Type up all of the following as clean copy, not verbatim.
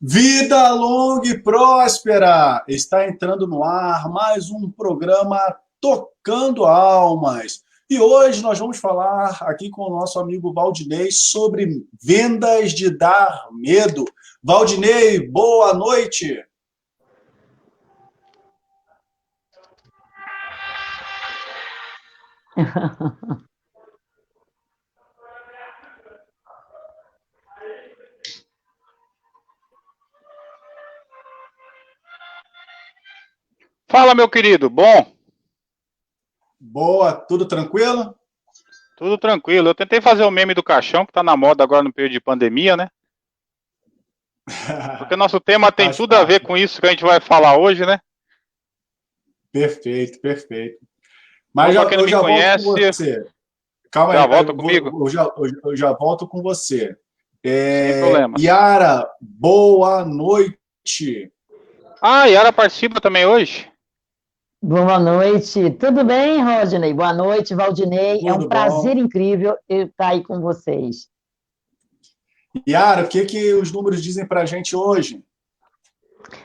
Vida longa e próspera! Está entrando no ar mais um programa Tocando Almas. E hoje nós vamos falar aqui com o nosso amigo Valdinei sobre vendas de dar medo. Valdinei, boa noite! Fala, meu querido. Bom, Boa, tudo tranquilo? tudo tranquilo. Eu tentei fazer o meme do caixão, que tá na moda agora no período de pandemia, né? Porque nosso tema tem Faz tudo a ver parte. com isso que a gente vai falar hoje, né? Perfeito, perfeito. Mas Então, para quem não eu me já volto com conhece, você. Calma já aí, volta comigo, eu já volto com você. sem problemas. Yara, boa noite. Ah, Yara participa também hoje? Boa noite, tudo bem, Rodney? Boa noite, Valdinei. É um Tudo prazer bom? incrível eu estar aí com vocês. Yara, o que que os números dizem para a gente hoje?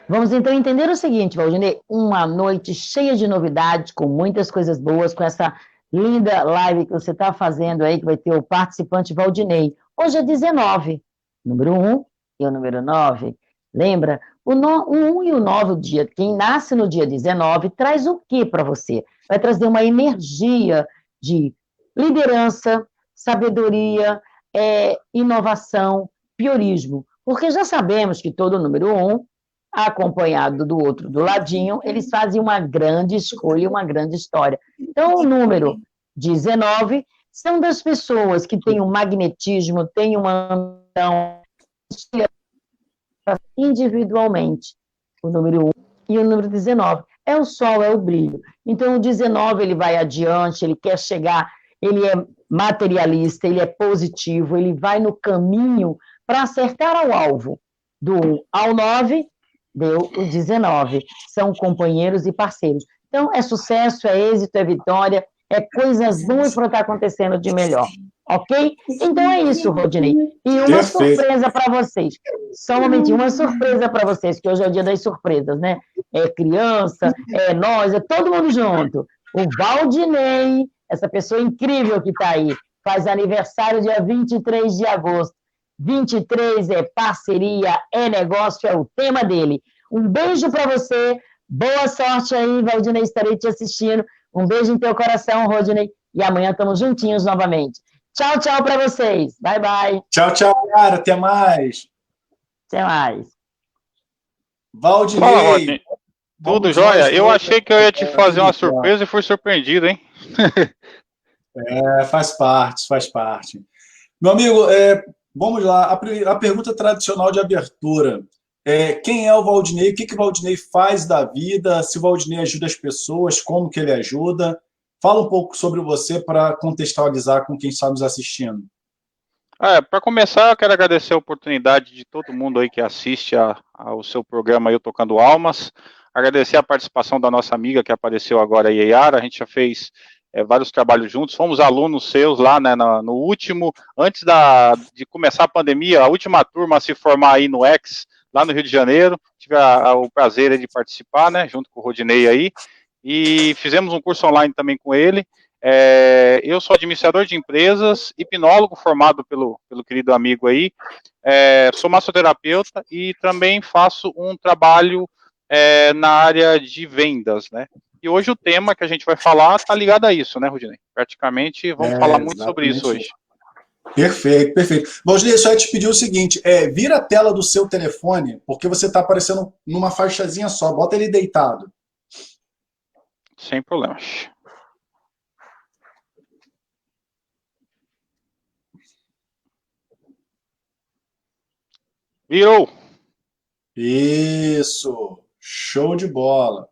Vamos então entender o seguinte, Valdinei: uma noite cheia de novidades, com muitas coisas boas, com essa linda live que você está fazendo aí, que vai ter o participante Valdinei. Hoje é 19, número 1 e o número 9. Lembra? O 1 e o 9, o dia, quem nasce no dia 19, traz o que para você? Vai trazer uma energia de liderança, sabedoria, inovação, piorismo. Porque já sabemos que todo número 1 acompanhado do outro do ladinho, eles fazem uma grande escolha, uma grande história. Então, o número 19 são das pessoas que têm um magnetismo, têm uma ambição individualmente. O número 1 e o número 19. É o sol, é o brilho. Então, o 19, ele vai adiante, ele quer chegar, ele é materialista, ele é positivo, ele vai no caminho para acertar ao alvo. Do 1 ao 9, deu o 19. São companheiros e parceiros. Então, é sucesso, é êxito, é vitória, é coisas boas para estar acontecendo de melhor. Ok? Então é isso, Rodney. E uma Perfeito. surpresa para vocês. Só um momentinho, uma surpresa para vocês, que hoje é o dia das surpresas, né? É criança, é nós, é todo mundo junto. O Valdinei, essa pessoa incrível que está aí, faz aniversário dia 23 de agosto. 23 é parceria, é negócio, é o tema dele. Um beijo para você, boa sorte aí, Valdinei, estarei te assistindo. Um beijo em teu coração, Rodney, e amanhã estamos juntinhos novamente. Tchau, tchau para vocês. Bye, bye. Tchau, tchau, Yara. Até mais. Até mais. Fala, Valdinei, Rodney. Tudo vamos nós jóia? Eu hoje. achei que eu ia te fazer uma Então, surpresa e fui surpreendido, hein? faz parte, faz parte. Meu amigo, vamos lá. A pergunta tradicional de abertura. Quem é o Valdinei? O que que o Valdinei faz da vida? Se o Valdinei ajuda as pessoas, como que ele ajuda? Fala um pouco sobre você para contextualizar com quem está nos assistindo. Para começar, eu quero agradecer a oportunidade de todo mundo aí que assiste ao seu programa aí, o Tocando Almas. Agradecer a participação da nossa amiga que apareceu agora aí, a Yara. A gente já fez vários trabalhos juntos, fomos alunos seus lá, né, no último, antes de começar a pandemia, a última turma a se formar aí no X, lá no Rio de Janeiro. Tive o prazer de participar, né, junto com o Rodinei aí, e fizemos um curso online também com ele. Eu sou administrador de empresas, hipnólogo formado pelo querido amigo aí, sou massoterapeuta e também faço um trabalho na área de vendas, né? E hoje o tema que a gente vai falar está ligado a isso, né, Rudinei? Praticamente vamos falar muito sobre isso Exatamente. hoje. Perfeito, perfeito. Valdinei, só ia te pedir o seguinte, vira a tela do seu telefone, porque você está aparecendo numa faixazinha só, bota ele deitado. Sem problemas. Virou! Isso, show de bola.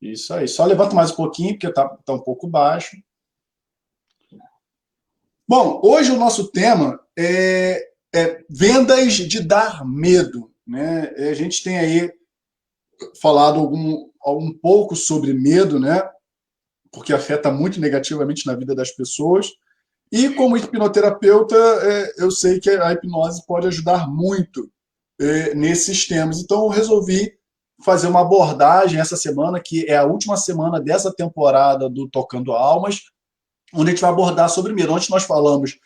Isso aí. Só levanta mais um pouquinho, porque tá um pouco baixo. Bom, hoje o nosso tema é vendas de dar medo, né? A gente tem aí falado um pouco sobre medo, né? Porque afeta muito negativamente na vida das pessoas. E como hipnoterapeuta, eu sei que a hipnose pode ajudar muito nesses temas. Então, eu resolvi fazer uma abordagem essa semana, que é a última semana dessa temporada do Tocando Almas, onde a gente vai abordar sobre medo. Ontem nós falamos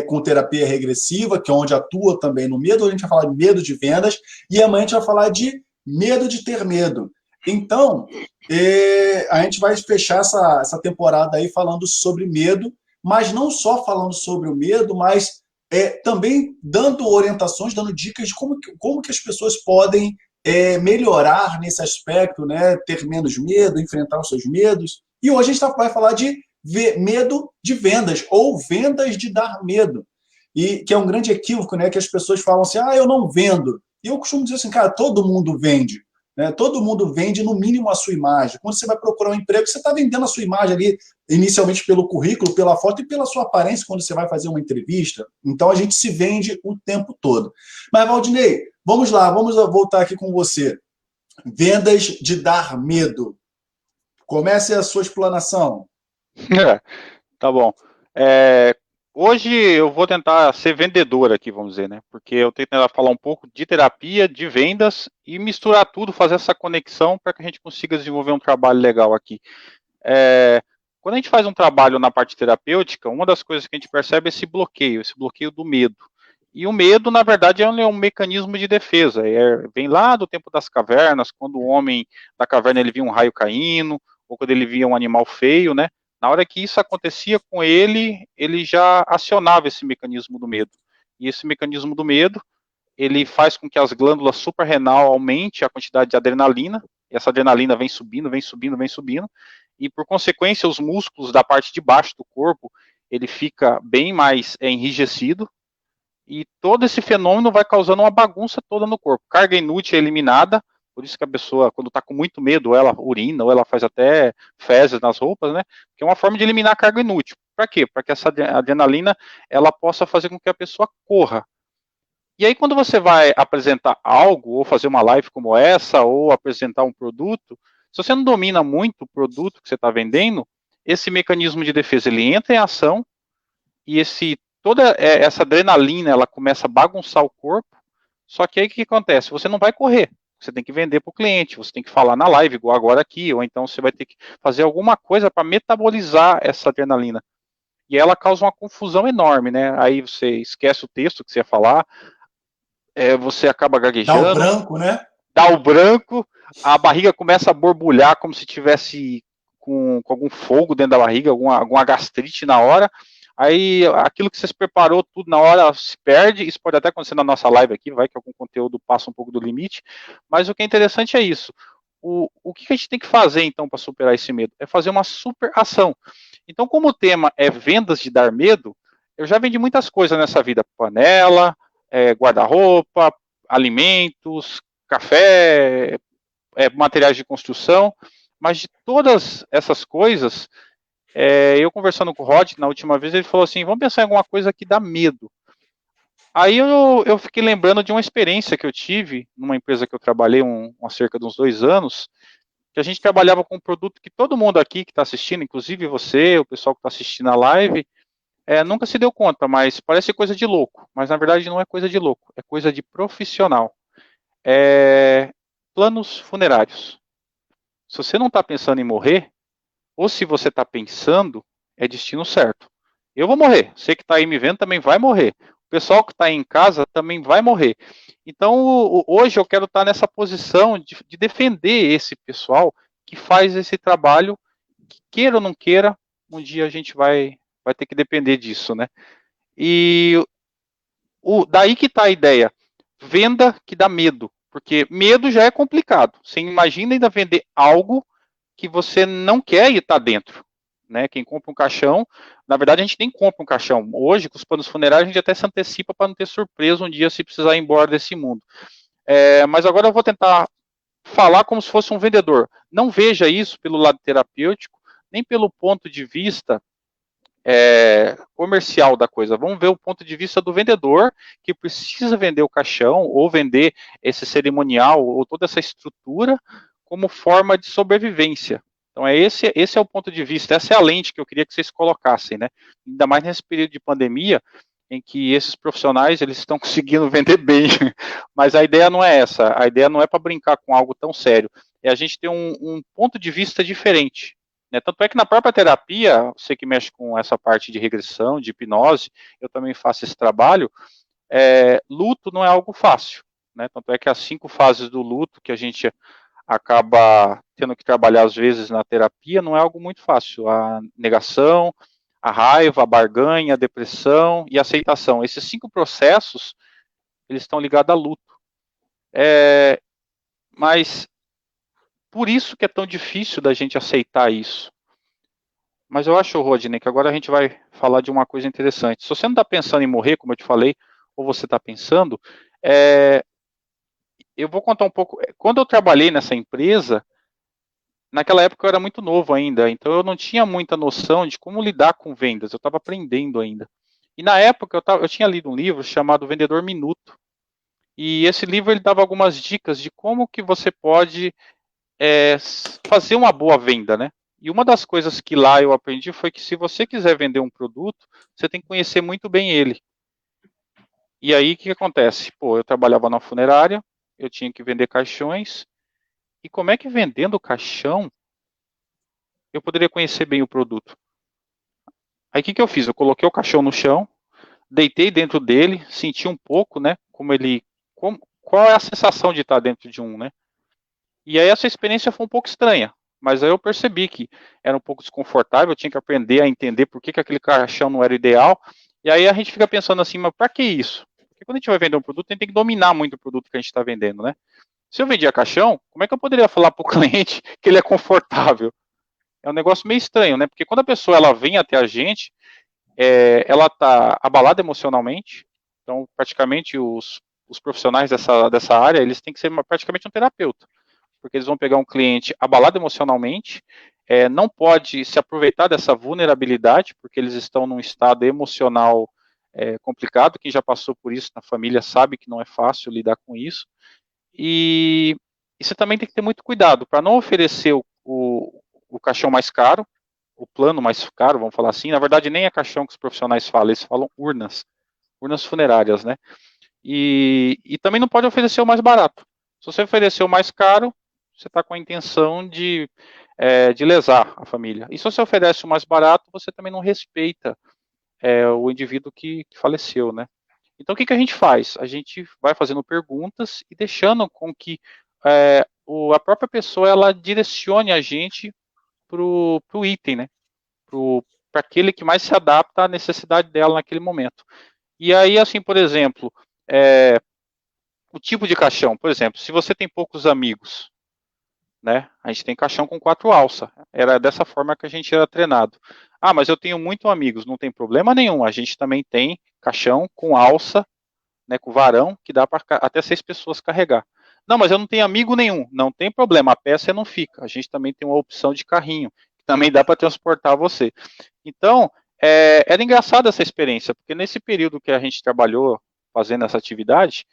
com terapia regressiva, que é onde atua também no medo, a gente vai falar de medo de vendas, e amanhã a gente vai falar de medo de ter medo. Então, a gente vai fechar essa temporada aí falando sobre medo, mas não só falando sobre o medo, mas também dando orientações, dando dicas de como que as pessoas podem melhorar nesse aspecto, né? Ter menos medo, enfrentar os seus medos. E hoje a gente vai falar de medo de vendas, ou vendas de dar medo. E que é um grande equívoco, né? Que as pessoas falam assim, eu não vendo. E eu costumo dizer assim, cara, todo mundo vende. Né? Todo mundo vende, no mínimo, a sua imagem. Quando você vai procurar um emprego, você está vendendo a sua imagem ali, inicialmente pelo currículo, pela foto e pela sua aparência quando você vai fazer uma entrevista. Então, a gente se vende o tempo todo. Mas, Valdinei, vamos lá, vamos voltar aqui com você. Vendas de dar medo. Comece a sua explanação. Tá bom. Hoje eu vou tentar ser vendedor aqui, vamos dizer, né? Porque eu tenho que tentar falar um pouco de terapia, de vendas e misturar tudo, fazer essa conexão para que a gente consiga desenvolver um trabalho legal aqui. Quando a gente faz um trabalho na parte terapêutica, uma das coisas que a gente percebe é esse bloqueio do medo. E o medo, na verdade, é um mecanismo de defesa. Vem lá do tempo das cavernas, quando o homem da caverna ele via um raio caindo, ou quando ele via um animal feio, né? Na hora que isso acontecia com ele, ele já acionava esse mecanismo do medo. E esse mecanismo do medo, ele faz com que as glândulas suprarrenal aumente a quantidade de adrenalina, e essa adrenalina vem subindo, e por consequência os músculos da parte de baixo do corpo, ele fica bem mais enrijecido, e todo esse fenômeno vai causando uma bagunça toda no corpo. Carga inútil é eliminada, por isso que a pessoa, quando está com muito medo, ou ela urina, ou ela faz até fezes nas roupas, né? Que é uma forma de eliminar a carga inútil. Para quê? Para que essa adrenalina ela possa fazer com que a pessoa corra. E aí, quando você vai apresentar algo, ou fazer uma live como essa, ou apresentar um produto, se você não domina muito o produto que você está vendendo, esse mecanismo de defesa ele entra em ação, e toda essa adrenalina ela começa a bagunçar o corpo. Só que aí o que acontece? Você não vai correr. Você tem que vender para o cliente, você tem que falar na live, igual agora aqui, ou então você vai ter que fazer alguma coisa para metabolizar essa adrenalina. E ela causa uma confusão enorme, né? Aí você esquece o texto que você ia falar, você acaba gaguejando. Dá o branco, né? Dá o branco, a barriga começa a borbulhar como se tivesse com algum fogo dentro da barriga, alguma gastrite na hora. Aí aquilo que você se preparou tudo na hora se perde. Isso pode até acontecer na nossa live aqui, vai que algum conteúdo passa um pouco do limite. Mas o que é interessante é isso. O que a gente tem que fazer então para superar esse medo? É fazer uma super ação. Então, como o tema é vendas de dar medo, eu já vendi muitas coisas nessa vida: panela, guarda-roupa, alimentos, café, materiais de construção. Mas de todas essas coisas, eu conversando com o Rod na última vez, ele falou assim: vamos pensar em alguma coisa que dá medo. Aí eu fiquei lembrando de uma experiência que eu tive numa empresa que eu trabalhei há cerca de uns 2 anos, que a gente trabalhava com um produto que todo mundo aqui que está assistindo, inclusive você, o pessoal que está assistindo a live, nunca se deu conta, mas parece coisa de louco. Mas na verdade não é coisa de louco, é coisa de profissional. Planos funerários. Se você não está pensando em morrer, ou se você está pensando, é destino certo. Eu vou morrer. Você que está aí me vendo também vai morrer. O pessoal que está em casa também vai morrer. Então, hoje eu quero estar nessa posição de defender esse pessoal que faz esse trabalho, que queira ou não queira, um dia a gente vai ter que depender disso, né? E daí que está a ideia. Venda que dá medo. Porque medo já é complicado. Você imagina ainda vender algo que você não quer estar dentro, né? Quem compra um caixão, na verdade a gente nem compra um caixão. Hoje, com os planos funerários, a gente até se antecipa para não ter surpresa um dia se precisar ir embora desse mundo. Mas agora eu vou tentar falar como se fosse um vendedor. Não veja isso pelo lado terapêutico, nem pelo ponto de vista comercial da coisa. Vamos ver o ponto de vista do vendedor que precisa vender o caixão ou vender esse cerimonial ou toda essa estrutura como forma de sobrevivência. Então esse é o ponto de vista, essa é a lente que eu queria que vocês colocassem, né? Ainda mais nesse período de pandemia, em que esses profissionais eles estão conseguindo vender bem, mas a ideia não é essa, a ideia não é para brincar com algo tão sério, é a gente ter um ponto de vista diferente, né? Tanto é que na própria terapia, você que mexe com essa parte de regressão, de hipnose, eu também faço esse trabalho, luto não é algo fácil, né? Tanto é que as 5 fases do luto que a gente acaba tendo que trabalhar às vezes na terapia não é algo muito fácil, a negação, a raiva, a barganha, a depressão e a aceitação. Esses 5 processos, eles estão ligados a luto. Mas por isso que é tão difícil da gente aceitar isso. Mas eu acho, Rodney, que agora a gente vai falar de uma coisa interessante. Se você não está pensando em morrer, como eu te falei, ou você está pensando, eu vou contar um pouco. Quando eu trabalhei nessa empresa, naquela época eu era muito novo ainda, então eu não tinha muita noção de como lidar com vendas, eu estava aprendendo ainda. E na época eu tinha lido um livro chamado Vendedor Minuto, e esse livro ele dava algumas dicas de como que você pode fazer uma boa venda, né? E uma das coisas que lá eu aprendi foi que se você quiser vender um produto, você tem que conhecer muito bem ele. E aí o que acontece? Pô, eu trabalhava na funerária, eu tinha que vender caixões, e como é que vendendo caixão eu poderia conhecer bem o produto? Aí o que eu fiz? Eu coloquei o caixão no chão, deitei dentro dele, senti um pouco, né, qual é a sensação de estar dentro de um, né? E aí essa experiência foi um pouco estranha, mas aí eu percebi que era um pouco desconfortável, eu tinha que aprender a entender por que aquele caixão não era ideal, e aí a gente fica pensando assim, mas para que isso? Porque quando a gente vai vender um produto, a gente tem que dominar muito o produto que a gente está vendendo, né? Se eu vendia caixão, como é que eu poderia falar para o cliente que ele é confortável? É um negócio meio estranho, né? Porque quando a pessoa ela vem até a gente, ela está abalada emocionalmente, então praticamente os profissionais dessa área, eles têm que ser praticamente um terapeuta, porque eles vão pegar um cliente abalado emocionalmente, não pode se aproveitar dessa vulnerabilidade, porque eles estão num estado emocional complicado, quem já passou por isso na família sabe que não é fácil lidar com isso, e você também tem que ter muito cuidado para não oferecer o caixão mais caro, o plano mais caro, vamos falar assim. Na verdade, nem é caixão que os profissionais falam, eles falam urnas funerárias, né? E também não pode oferecer o mais barato. Se você oferecer o mais caro, você está com a intenção de lesar a família. E se você oferece o mais barato, você também não respeita o indivíduo que faleceu, né? Então, o que a gente faz? A gente vai fazendo perguntas e deixando com que a própria pessoa ela direcione a gente para o item, né? Para aquele que mais se adapta à necessidade dela naquele momento. E aí, assim, por exemplo, o tipo de caixão, por exemplo, se você tem poucos amigos, né? A gente tem caixão com 4 alças. Era dessa forma que a gente era treinado. Ah, mas eu tenho muitos amigos, não tem problema nenhum. A gente também tem caixão com alça, né, com varão, que dá para até 6 pessoas carregar. Não, mas eu não tenho amigo nenhum. Não tem problema, a peça não fica. A gente também tem uma opção de carrinho, que também dá para transportar você. Então, era engraçada essa experiência, porque nesse período que a gente trabalhou fazendo essa atividade,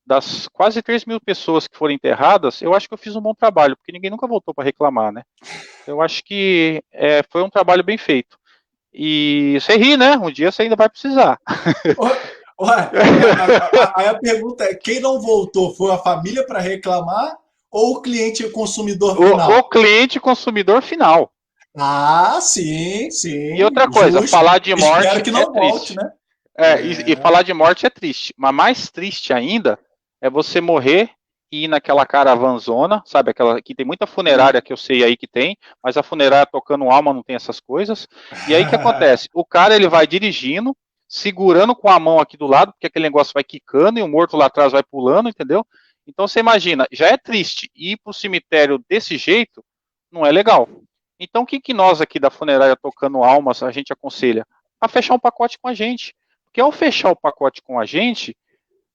das quase 3.000 pessoas que foram enterradas, eu acho que eu fiz um bom trabalho, porque ninguém nunca voltou para reclamar, né? Eu acho que foi um trabalho bem feito. E você ri, né? Um dia você ainda vai precisar. Ué, aí a pergunta é, quem não voltou foi a família para reclamar ou o cliente consumidor final? O cliente consumidor final. Ah, sim, sim. E outra coisa, justo. falar de morte Espero que não triste. volte, né? E falar de morte é triste. Mas mais triste ainda é você morrer e ir naquela caravanzona, sabe? Aquela que tem muita funerária que eu sei aí que tem, mas a funerária tocando alma não tem essas coisas. E aí o que acontece? O cara ele vai dirigindo, segurando com a mão aqui do lado, porque aquele negócio vai quicando e o morto lá atrás vai pulando, entendeu? Então você imagina, já é triste ir para o cemitério desse jeito, não é legal. Então o que nós aqui da funerária tocando almas a gente aconselha? A fechar um pacote com a gente. Porque ao fechar o pacote com a gente,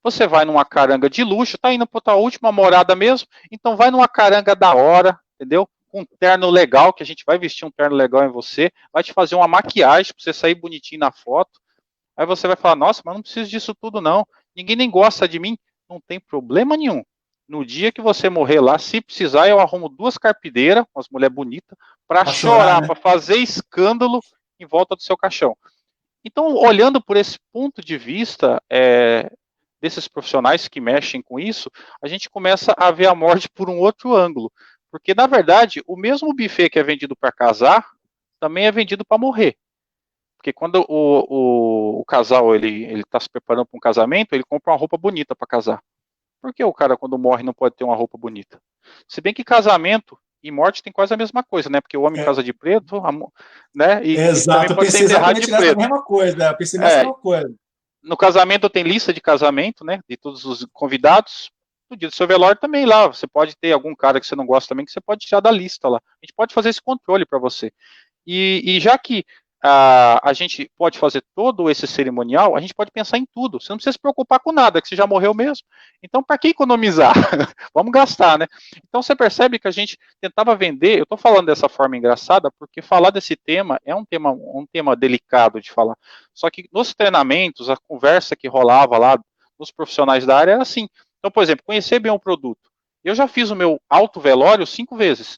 você vai numa caranga de luxo, tá indo para tua última morada mesmo, então vai numa caranga da hora, entendeu? Com um terno legal, que a gente vai vestir um terno legal em você, vai te fazer uma maquiagem para você sair bonitinho na foto. Aí você vai falar, nossa, mas não preciso disso tudo não, ninguém nem gosta de mim, não tem problema nenhum. No dia que você morrer lá, se precisar, eu arrumo 2 carpideiras, umas mulheres bonitas, para chorar, né? Para fazer escândalo em volta do seu caixão. Então, olhando por esse ponto de vista desses profissionais que mexem com isso, a gente começa a ver a morte por um outro ângulo. Porque, na verdade, o mesmo buffet que é vendido para casar, também é vendido para morrer. Porque quando o casal ele está se preparando para um casamento, ele compra uma roupa bonita para casar. Por que o cara, quando morre, não pode ter uma roupa bonita? Se bem que casamento e morte tem quase a mesma coisa, né? Porque o homem casa de preto, né? E também Exato, eu pode ser pensei enterrado de exatamente nessa preto. mesma coisa, né? Eu pensei nessa mesma coisa. No casamento tem lista de casamento, né? De todos os convidados. No dia do seu velório também lá. Você pode ter algum cara que você não gosta também, que você pode tirar da lista lá. A gente pode fazer esse controle para você. E já que a gente pode fazer todo esse cerimonial, a gente pode pensar em tudo. Você não precisa se preocupar com nada, que você já morreu mesmo. Então, para que economizar? Vamos gastar, né? Então, você percebe que a gente tentava vender. Eu estou falando dessa forma engraçada, porque falar desse tema é um tema delicado de falar. Só que nos treinamentos, a conversa que rolava lá nos profissionais da área era assim. Então, por exemplo, conhecer bem o produto. Eu já fiz o meu auto velório 5 vezes.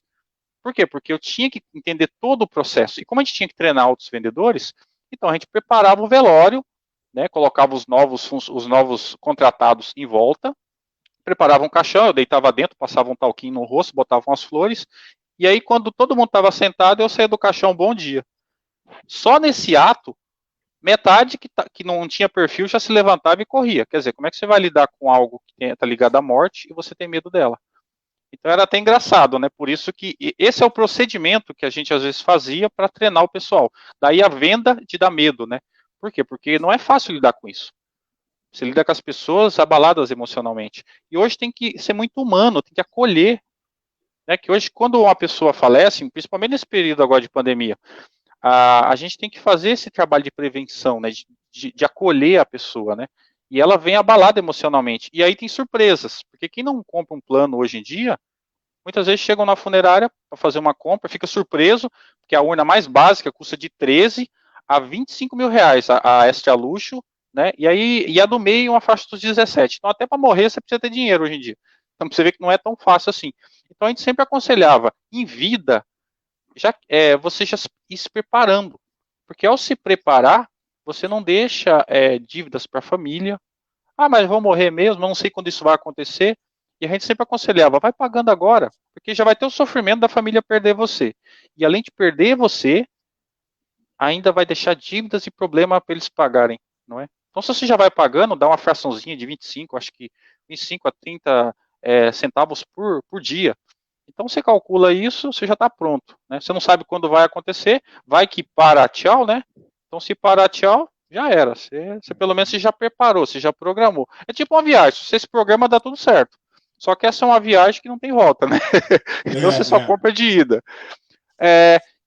Por quê? Porque eu tinha que entender todo o processo. E como a gente tinha que treinar outros vendedores, então a gente preparava o velório, né, colocava os novos contratados em volta, preparava um caixão, eu deitava dentro, passava um talquinho no rosto, botava umas flores, e aí quando todo mundo estava sentado, eu saía do caixão, bom dia. Só nesse ato, metade que não tinha perfil já se levantava e corria. Quer dizer, como é que você vai lidar com algo que está ligado à morte e você tem medo dela? Então era até engraçado, né? Por isso que esse é o procedimento que a gente às vezes fazia para treinar o pessoal. Daí a venda de dar medo, né? Por quê? Porque não é fácil lidar com isso. Você lida com as pessoas abaladas emocionalmente. E hoje tem que ser muito humano, tem que acolher. Né? Que hoje, quando uma pessoa falece, principalmente nesse período agora de pandemia, a gente tem que fazer esse trabalho de prevenção, né? De acolher a pessoa, né? E ela vem abalada emocionalmente. E aí tem surpresas, porque quem não compra um plano hoje em dia, muitas vezes chegam na funerária para fazer uma compra, fica surpreso, porque a urna mais básica custa de 13 a 25 mil reais, a extra luxo, né? E a do meio uma faixa dos 17. Então até para morrer você precisa ter dinheiro hoje em dia. Então você vê que não é tão fácil assim. Então a gente sempre aconselhava, em vida, você já ir se preparando. Porque ao se preparar, você não deixa dívidas para a família. Ah, mas vou morrer mesmo, não sei quando isso vai acontecer. E a gente sempre aconselhava, vai pagando agora, porque já vai ter o sofrimento da família perder você. E além de perder você, ainda vai deixar dívidas e problema para eles pagarem, não é? Então, se você já vai pagando, dá uma fraçãozinha de 25, acho que 25 a 30 centavos por dia. Então, você calcula isso, você já está pronto. Né? Você não sabe quando vai acontecer, vai que para tchau, né? Então, se parar tchau, já era. Você pelo menos já preparou, você já programou. É tipo uma viagem, se você se programa, dá tudo certo. Só que essa é uma viagem que não tem volta, né? Então você só compra de ida.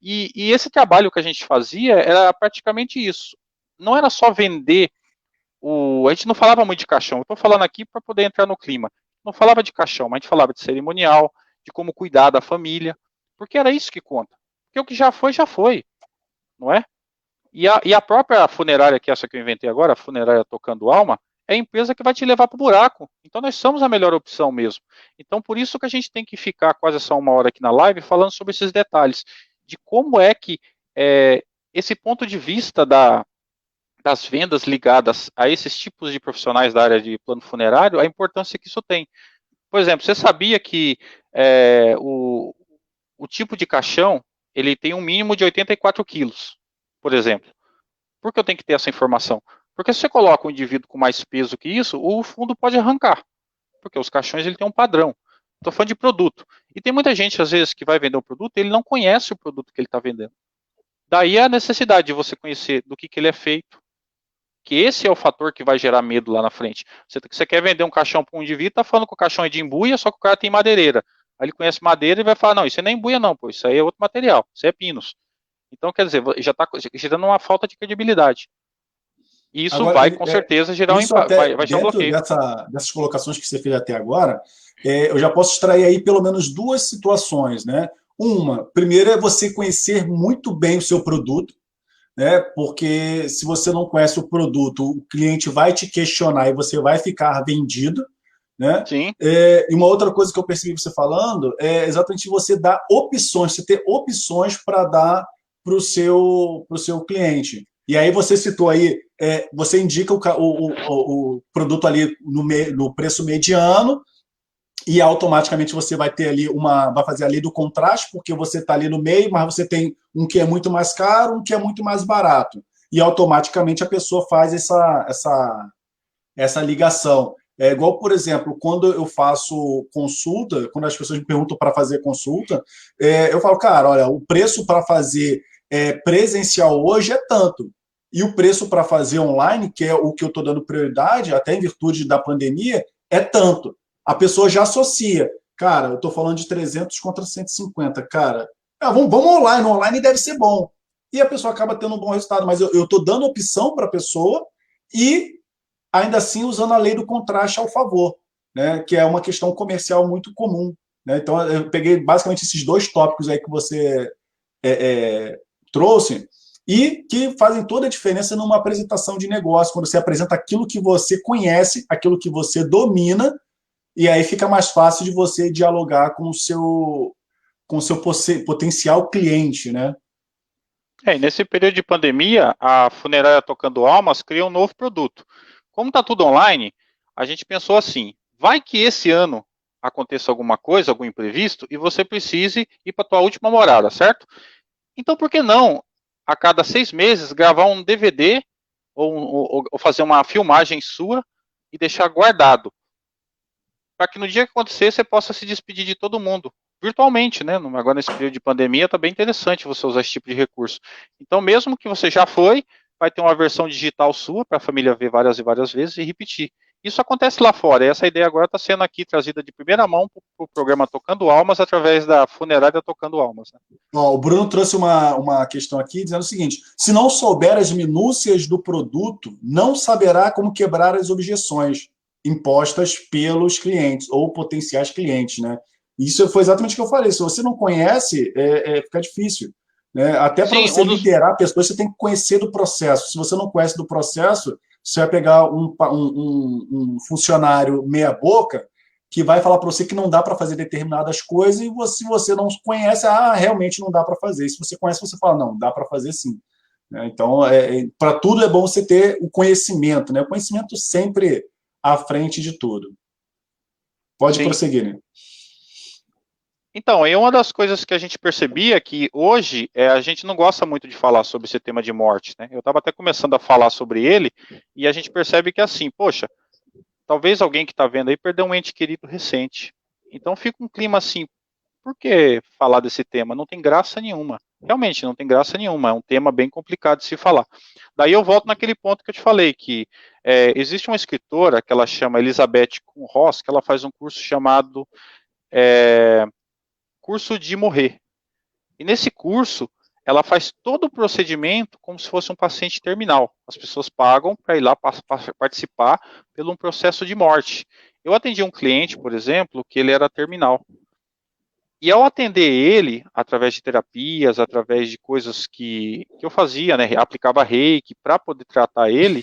E esse trabalho que a gente fazia era praticamente isso. Não era só vender a gente não falava muito de caixão. Eu estou falando aqui para poder entrar no clima. Não falava de caixão, mas a gente falava de cerimonial, de como cuidar da família, porque era isso que conta. Porque o que já foi, não é? E a própria funerária, que é essa que eu inventei agora, a funerária Tocando Alma, é a empresa que vai te levar para o buraco. Então nós somos a melhor opção mesmo. Então por isso que a gente tem que ficar quase só uma hora aqui na live falando sobre esses detalhes, de como é que esse ponto de vista das vendas ligadas a esses tipos de profissionais da área de plano funerário, a importância que isso tem. Por exemplo, você sabia que o tipo de caixão, ele tem um mínimo de 84 quilos, por exemplo. Por que eu tenho que ter essa informação? Porque se você coloca um indivíduo com mais peso que isso, o fundo pode arrancar. Porque os caixões ele tem um padrão. Estou falando de produto. E tem muita gente, às vezes, que vai vender um produto, ele não conhece o produto que ele está vendendo. Daí a necessidade de você conhecer do que ele é feito, que esse é o fator que vai gerar medo lá na frente. Você quer vender um caixão para um indivíduo, está falando que o caixão é de embuia, só que o cara tem madeireira. Aí ele conhece madeira e vai falar, não, isso não é embuia não, pô, isso aí é outro material, isso é pinos. Então, quer dizer, já está gerando uma falta de credibilidade. E isso agora, vai, com certeza, gerar vai gerar um bloqueio. Dessas colocações que você fez até agora, eu já posso extrair aí pelo menos duas situações, né? Uma, primeiro é você conhecer muito bem o seu produto, né? Porque se você não conhece o produto, o cliente vai te questionar e você vai ficar vendido, né? Sim. E uma outra coisa que eu percebi você falando é exatamente você dar opções, você ter opções para dar para o seu cliente. E aí você citou aí, você indica o produto ali no preço mediano, e automaticamente você vai ter ali vai fazer a lei do contraste, porque você está ali no meio, mas você tem um que é muito mais caro, um que é muito mais barato. E automaticamente a pessoa faz essa ligação. É igual, por exemplo, quando eu faço consulta, quando as pessoas me perguntam para fazer consulta, eu falo, cara, olha, o preço para fazer presencial hoje é tanto. E o preço para fazer online, que é o que eu estou dando prioridade, até em virtude da pandemia, é tanto. A pessoa já associa. Cara, eu estou falando de 300 contra 150. Cara, vamos online. O online deve ser bom. E a pessoa acaba tendo um bom resultado. Mas eu estou dando opção para a pessoa e ainda assim usando a lei do contraste ao favor, né, que é uma questão comercial muito comum. Né? Então, eu peguei basicamente esses dois tópicos aí que você trouxe e que fazem toda a diferença numa apresentação de negócio, quando você apresenta aquilo que você conhece, aquilo que você domina, e aí fica mais fácil de você dialogar com o seu potencial cliente, né? E nesse período de pandemia, a Funerária Tocando Almas cria um novo produto. Como está tudo online, a gente pensou assim, vai que esse ano aconteça alguma coisa, algum imprevisto, e você precise ir para a tua última morada, certo? Então, por que não, a cada 6 meses, gravar um DVD ou fazer uma filmagem sua e deixar guardado, para que no dia que acontecer, você possa se despedir de todo mundo, virtualmente, né? Agora, nesse período de pandemia, está bem interessante você usar esse tipo de recurso. Então, mesmo que você já foi, vai ter uma versão digital sua, para a família ver várias e várias vezes e repetir. Isso acontece lá fora, e essa ideia agora está sendo aqui trazida de primeira mão para o programa Tocando Almas, através da Funerária Tocando Almas. Né? Ó, o Bruno trouxe uma questão aqui dizendo o seguinte: se não souber as minúcias do produto, não saberá como quebrar as objeções impostas pelos clientes ou potenciais clientes, né? Isso foi exatamente o que eu falei. Se você não conhece, fica difícil. Né? Até para você liderar pessoas, você tem que conhecer do processo. Se você não conhece do processo, você vai pegar um funcionário meia-boca que vai falar para você que não dá para fazer determinadas coisas e se você não conhece, realmente não dá para fazer. E se você conhece, você fala, não, dá para fazer sim. Então, para tudo é bom você ter o conhecimento, né? O conhecimento sempre à frente de tudo. Pode prosseguir, né? Então, uma das coisas que a gente percebia que hoje a gente não gosta muito de falar sobre esse tema de morte, né? Eu estava até começando a falar sobre ele e a gente percebe que assim, poxa, talvez alguém que está vendo aí perdeu um ente querido recente. Então fica um clima assim, por que falar desse tema? Não tem graça nenhuma. Realmente, não tem graça nenhuma. É um tema bem complicado de se falar. Daí eu volto naquele ponto que eu te falei, que existe uma escritora que ela chama Elizabeth Kuhn-Ross, que ela faz um curso chamado Curso de Morrer. E nesse curso, ela faz todo o procedimento como se fosse um paciente terminal. As pessoas pagam para ir lá participar pelo um processo de morte. Eu atendi um cliente, por exemplo, que ele era terminal. E ao atender ele, através de terapias, através de coisas que eu fazia, né, aplicava reiki para poder tratar ele,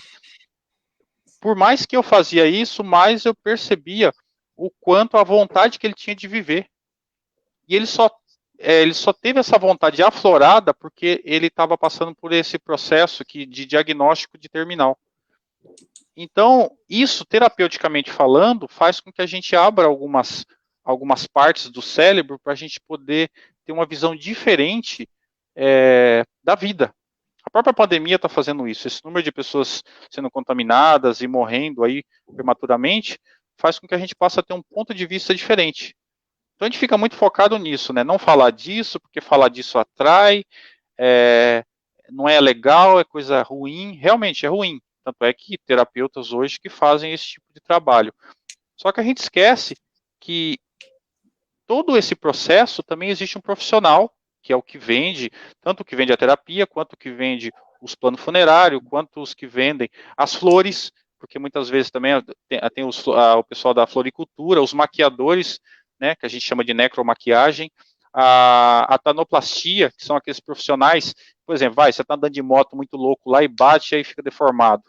por mais que eu fazia isso, mais eu percebia o quanto a vontade que ele tinha de viver. E ele só teve essa vontade aflorada porque ele estava passando por esse processo de diagnóstico de terminal. Então, isso, terapeuticamente falando, faz com que a gente abra algumas partes do cérebro para a gente poder ter uma visão diferente da vida. A própria pandemia está fazendo isso. Esse número de pessoas sendo contaminadas e morrendo aí prematuramente faz com que a gente passe a ter um ponto de vista diferente. Então a gente fica muito focado nisso, né? Não falar disso, porque falar disso atrai, não é legal, é coisa ruim. Realmente é ruim. Tanto é que terapeutas hoje que fazem esse tipo de trabalho. Só que a gente esquece que todo esse processo também existe um profissional, que é o que vende, tanto o que vende a terapia, quanto o que vende os planos funerários, quanto os que vendem as flores, porque muitas vezes também tem o pessoal da floricultura, os maquiadores, né, que a gente chama de necromaquiagem, a tanoplastia, que são aqueles profissionais, por exemplo, você está andando de moto muito louco lá e bate e aí fica deformado.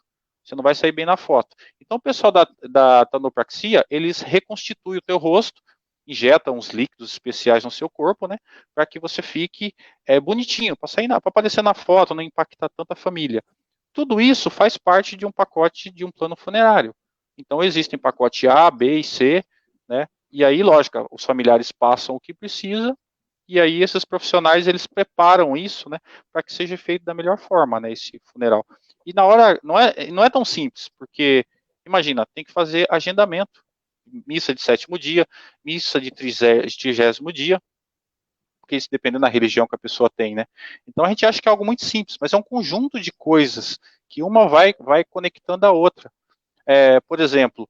Você não vai sair bem na foto. Então, o pessoal da tanopraxia, eles reconstituem o teu rosto, injetam uns líquidos especiais no seu corpo, né, para que você fique bonitinho, para aparecer na foto, não impactar tanto a família. tudo isso faz parte de um pacote de um plano funerário. Então, existem pacote A, B e C, né? E aí, lógico, os familiares passam o que precisa, e aí esses profissionais, eles preparam isso, né, para que seja feito da melhor forma, né, esse funeral. E na hora, não é tão simples, porque, imagina, tem que fazer agendamento, missa de 7º dia, missa de 30º dia, porque isso depende da religião que a pessoa tem, né. Então a gente acha que é algo muito simples, mas é um conjunto de coisas, que uma vai conectando a outra. Por exemplo,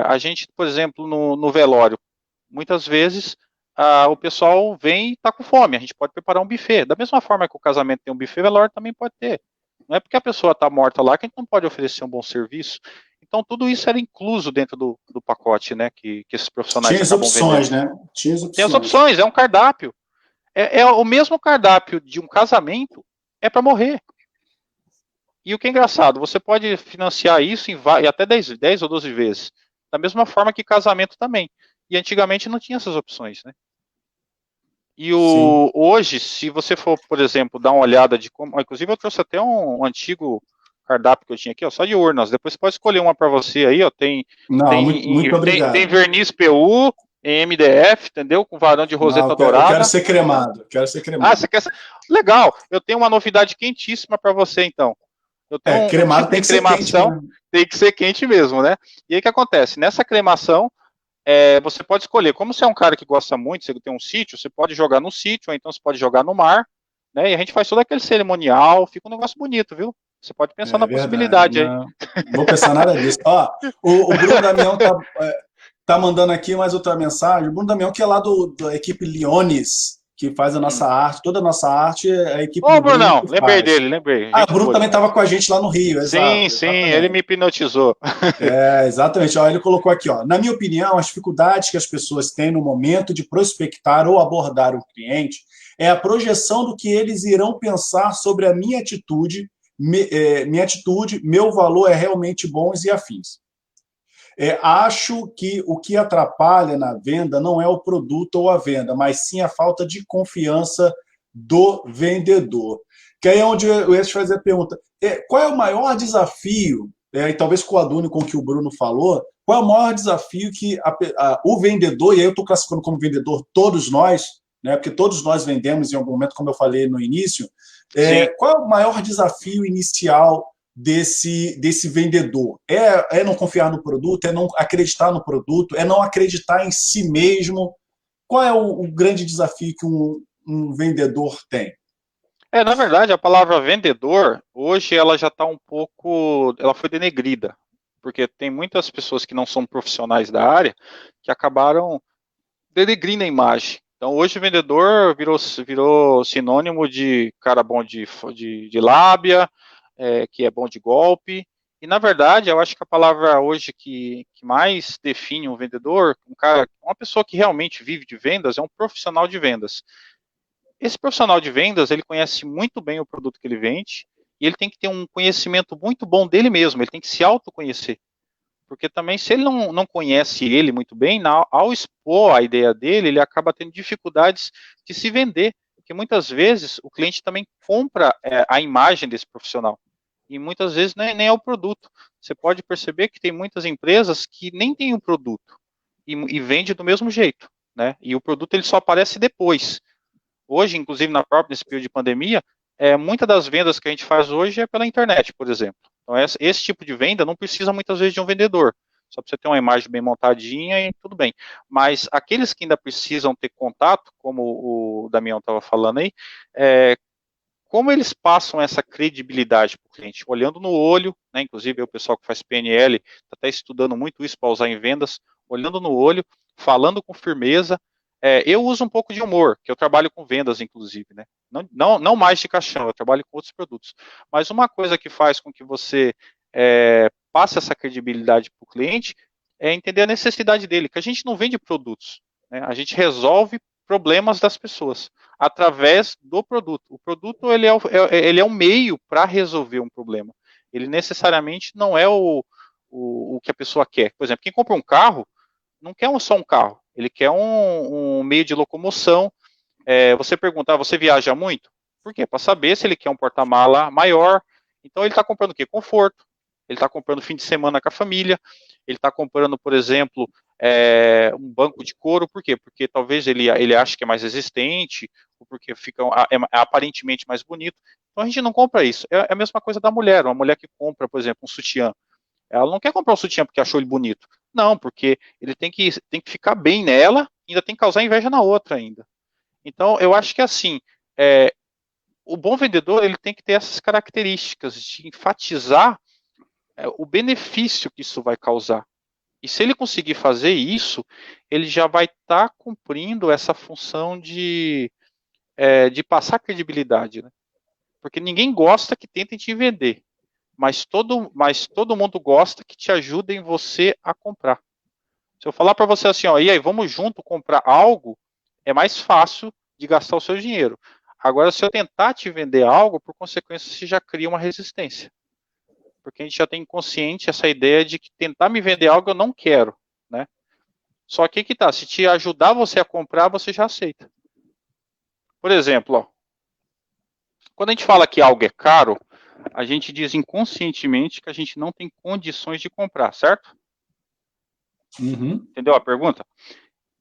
a gente, por exemplo, no velório, muitas vezes o pessoal vem e está com fome, a gente pode preparar um buffet. Da mesma forma que o casamento tem um buffet, o velório também pode ter. Não é porque a pessoa está morta lá que a gente não pode oferecer um bom serviço. Então, tudo isso era incluso dentro do pacote, né, que esses profissionais Tinha as acabam opções, vendendo. né? Tinha as Tem as opções. opções, é um cardápio. É o mesmo cardápio de um casamento, é para morrer. E o que é engraçado, você pode financiar isso em até 10 ou 12 vezes. Da mesma forma que casamento também. E antigamente não tinha essas opções, né? E Sim. hoje, se você for, por exemplo, dar uma olhada de como... Inclusive, eu trouxe até um antigo cardápio que eu tinha aqui, ó, só de urnas. Depois você pode escolher uma para você aí, ó. Não, muito Tem obrigado. verniz PU, em MDF, entendeu? Com varão de Não, roseta eu quero dourada. ser cremado. Quero ser Ah, cremado. você quer... Legal, eu tenho uma novidade quentíssima para você, então. Eu tenho um Cremado tipo tem de que ser quente cremação, mesmo. tem que ser quente mesmo, né? E aí o que acontece? Nessa cremação, você pode escolher. Como você é um cara que gosta muito, você tem um sítio, você pode jogar no sítio, ou então você pode jogar no mar, né? E a gente faz todo aquele cerimonial, fica um negócio bonito, viu? Você pode pensar É na verdade. possibilidade aí. Não vou pensar nada disso. Ó, o Bruno Damião tá mandando aqui mais outra mensagem. O Bruno Damião, que é lá da equipe Leones, que faz a nossa arte, toda a nossa arte, a equipe Ô, do Bruno Brunão, que lembrei faz. dele, lembrei. Ah, o Gente Bruno boa também estava demais. com a gente lá no Rio, Sim, exato, sim, ele exatamente. me hipnotizou. Exatamente. Ó, ele colocou aqui, ó. Na minha opinião, as dificuldades que as pessoas têm no momento de prospectar ou abordar um cliente é a projeção do que eles irão pensar sobre a minha atitude, meu valor é realmente bons e afins. Acho que o que atrapalha na venda não é o produto ou a venda, mas sim a falta de confiança do vendedor. Que aí é onde eu ia te fazer a pergunta. Qual é o maior desafio, e talvez coadune com o que o Bruno falou, qual é o maior desafio que o vendedor, e aí eu estou classificando como vendedor todos nós, né, porque todos nós vendemos em algum momento, como eu falei no início, Sim. qual é o maior desafio inicial desse vendedor? É não confiar no produto, é não acreditar no produto, é não acreditar em si mesmo? Qual é o grande desafio que um vendedor tem? Na verdade, a palavra vendedor, hoje ela já está um pouco, ela foi denegrida, porque tem muitas pessoas que não são profissionais da área que acabaram denegrindo a imagem. Então, hoje o vendedor virou sinônimo de cara bom de lábia, que é bom de golpe. E, na verdade, eu acho que a palavra hoje que mais define um vendedor, uma pessoa que realmente vive de vendas, é um profissional de vendas. Esse profissional de vendas, ele conhece muito bem o produto que ele vende, e ele tem que ter um conhecimento muito bom dele mesmo, ele tem que se autoconhecer. Porque também, se ele não conhece ele muito bem, ao expor a ideia dele, ele acaba tendo dificuldades de se vender. Porque muitas vezes o cliente também compra a imagem desse profissional. E muitas vezes nem é o produto. Você pode perceber que tem muitas empresas que nem têm o produto e vende do mesmo jeito, né? E o produto ele só aparece depois. Hoje, inclusive nesse período de pandemia, muitas das vendas que a gente faz hoje é pela internet, por exemplo. Então, esse tipo de venda não precisa muitas vezes de um vendedor. Só precisa ter uma imagem bem montadinha e tudo bem. Mas aqueles que ainda precisam ter contato, como o Damião estava falando aí, como eles passam essa credibilidade para o cliente? Olhando no olho, né? Inclusive o pessoal que faz PNL está até estudando muito isso para usar em vendas, olhando no olho, falando com firmeza. Eu uso um pouco de humor, que eu trabalho com vendas, inclusive, né? Não mais de caixão, eu trabalho com outros produtos. Mas uma coisa que faz com que você passe essa credibilidade para o cliente é entender a necessidade dele, que a gente não vende produtos, né? A gente resolve problemas das pessoas através do produto. O produto ele é um meio para resolver um problema. Ele necessariamente não é o que a pessoa quer. Por exemplo, quem compra um carro não quer só um carro, ele quer um meio de locomoção. Você perguntar, você viaja muito? Por quê? Para saber se ele quer um porta-mala maior, Então ele está comprando o quê? Conforto. Ele está comprando fim de semana com a família. Ele está comprando, por exemplo, um banco de couro. Por quê? Porque talvez ele ache que é mais resistente, ou porque fica aparentemente mais bonito. Então a gente não compra isso. É a mesma coisa da mulher. Uma mulher que compra, por exemplo, um sutiã. Ela não quer comprar um sutiã porque achou ele bonito. Não, porque ele tem que ficar bem nela, ainda tem que causar inveja na outra ainda. Então, eu acho que assim, o bom vendedor ele tem que ter essas características de enfatizar o benefício que isso vai causar. E se ele conseguir fazer isso, ele já vai estar cumprindo essa função de passar credibilidade, né? Porque ninguém gosta que tentem te vender, mas todo mundo gosta que te ajudem você a comprar. Se eu falar para você assim, ó, e aí, vamos junto comprar algo, é mais fácil de gastar o seu dinheiro. Agora, se eu tentar te vender algo, por consequência, você já cria uma resistência. Porque a gente já tem consciente essa ideia de que tentar me vender algo eu não quero, né? Só que tá, se te ajudar você a comprar, você já aceita. Por exemplo, ó, quando a gente fala que algo é caro, a gente diz inconscientemente que a gente não tem condições de comprar, certo? Uhum. Entendeu a pergunta?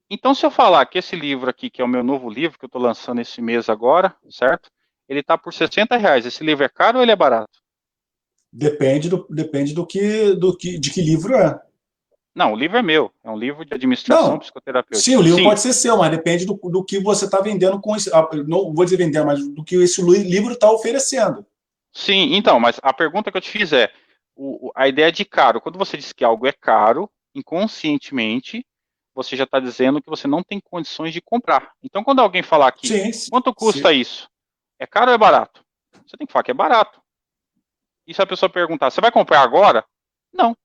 Então, se eu falar que esse livro aqui, que é o meu novo livro, que eu estou lançando esse mês agora, certo? Ele está por R$ 60. Esse livro é caro ou ele é barato? Depende de que livro é. Não, o livro é meu. É um livro de administração Não, sim, psicoterapêutica. o livro Sim, pode ser seu, mas depende do que você está vendendo com esse. Não vou dizer vender, mas do que esse livro está oferecendo. sim. Então, mas a pergunta que eu te fiz é, a ideia de caro. Quando você diz que algo é caro, inconscientemente, você já está dizendo que você não tem condições de comprar. Então, quando alguém falar aqui, Sim, quanto custa sim. isso? É caro ou é barato? Você tem que falar que é barato. E se a pessoa perguntar, você vai comprar agora? Não,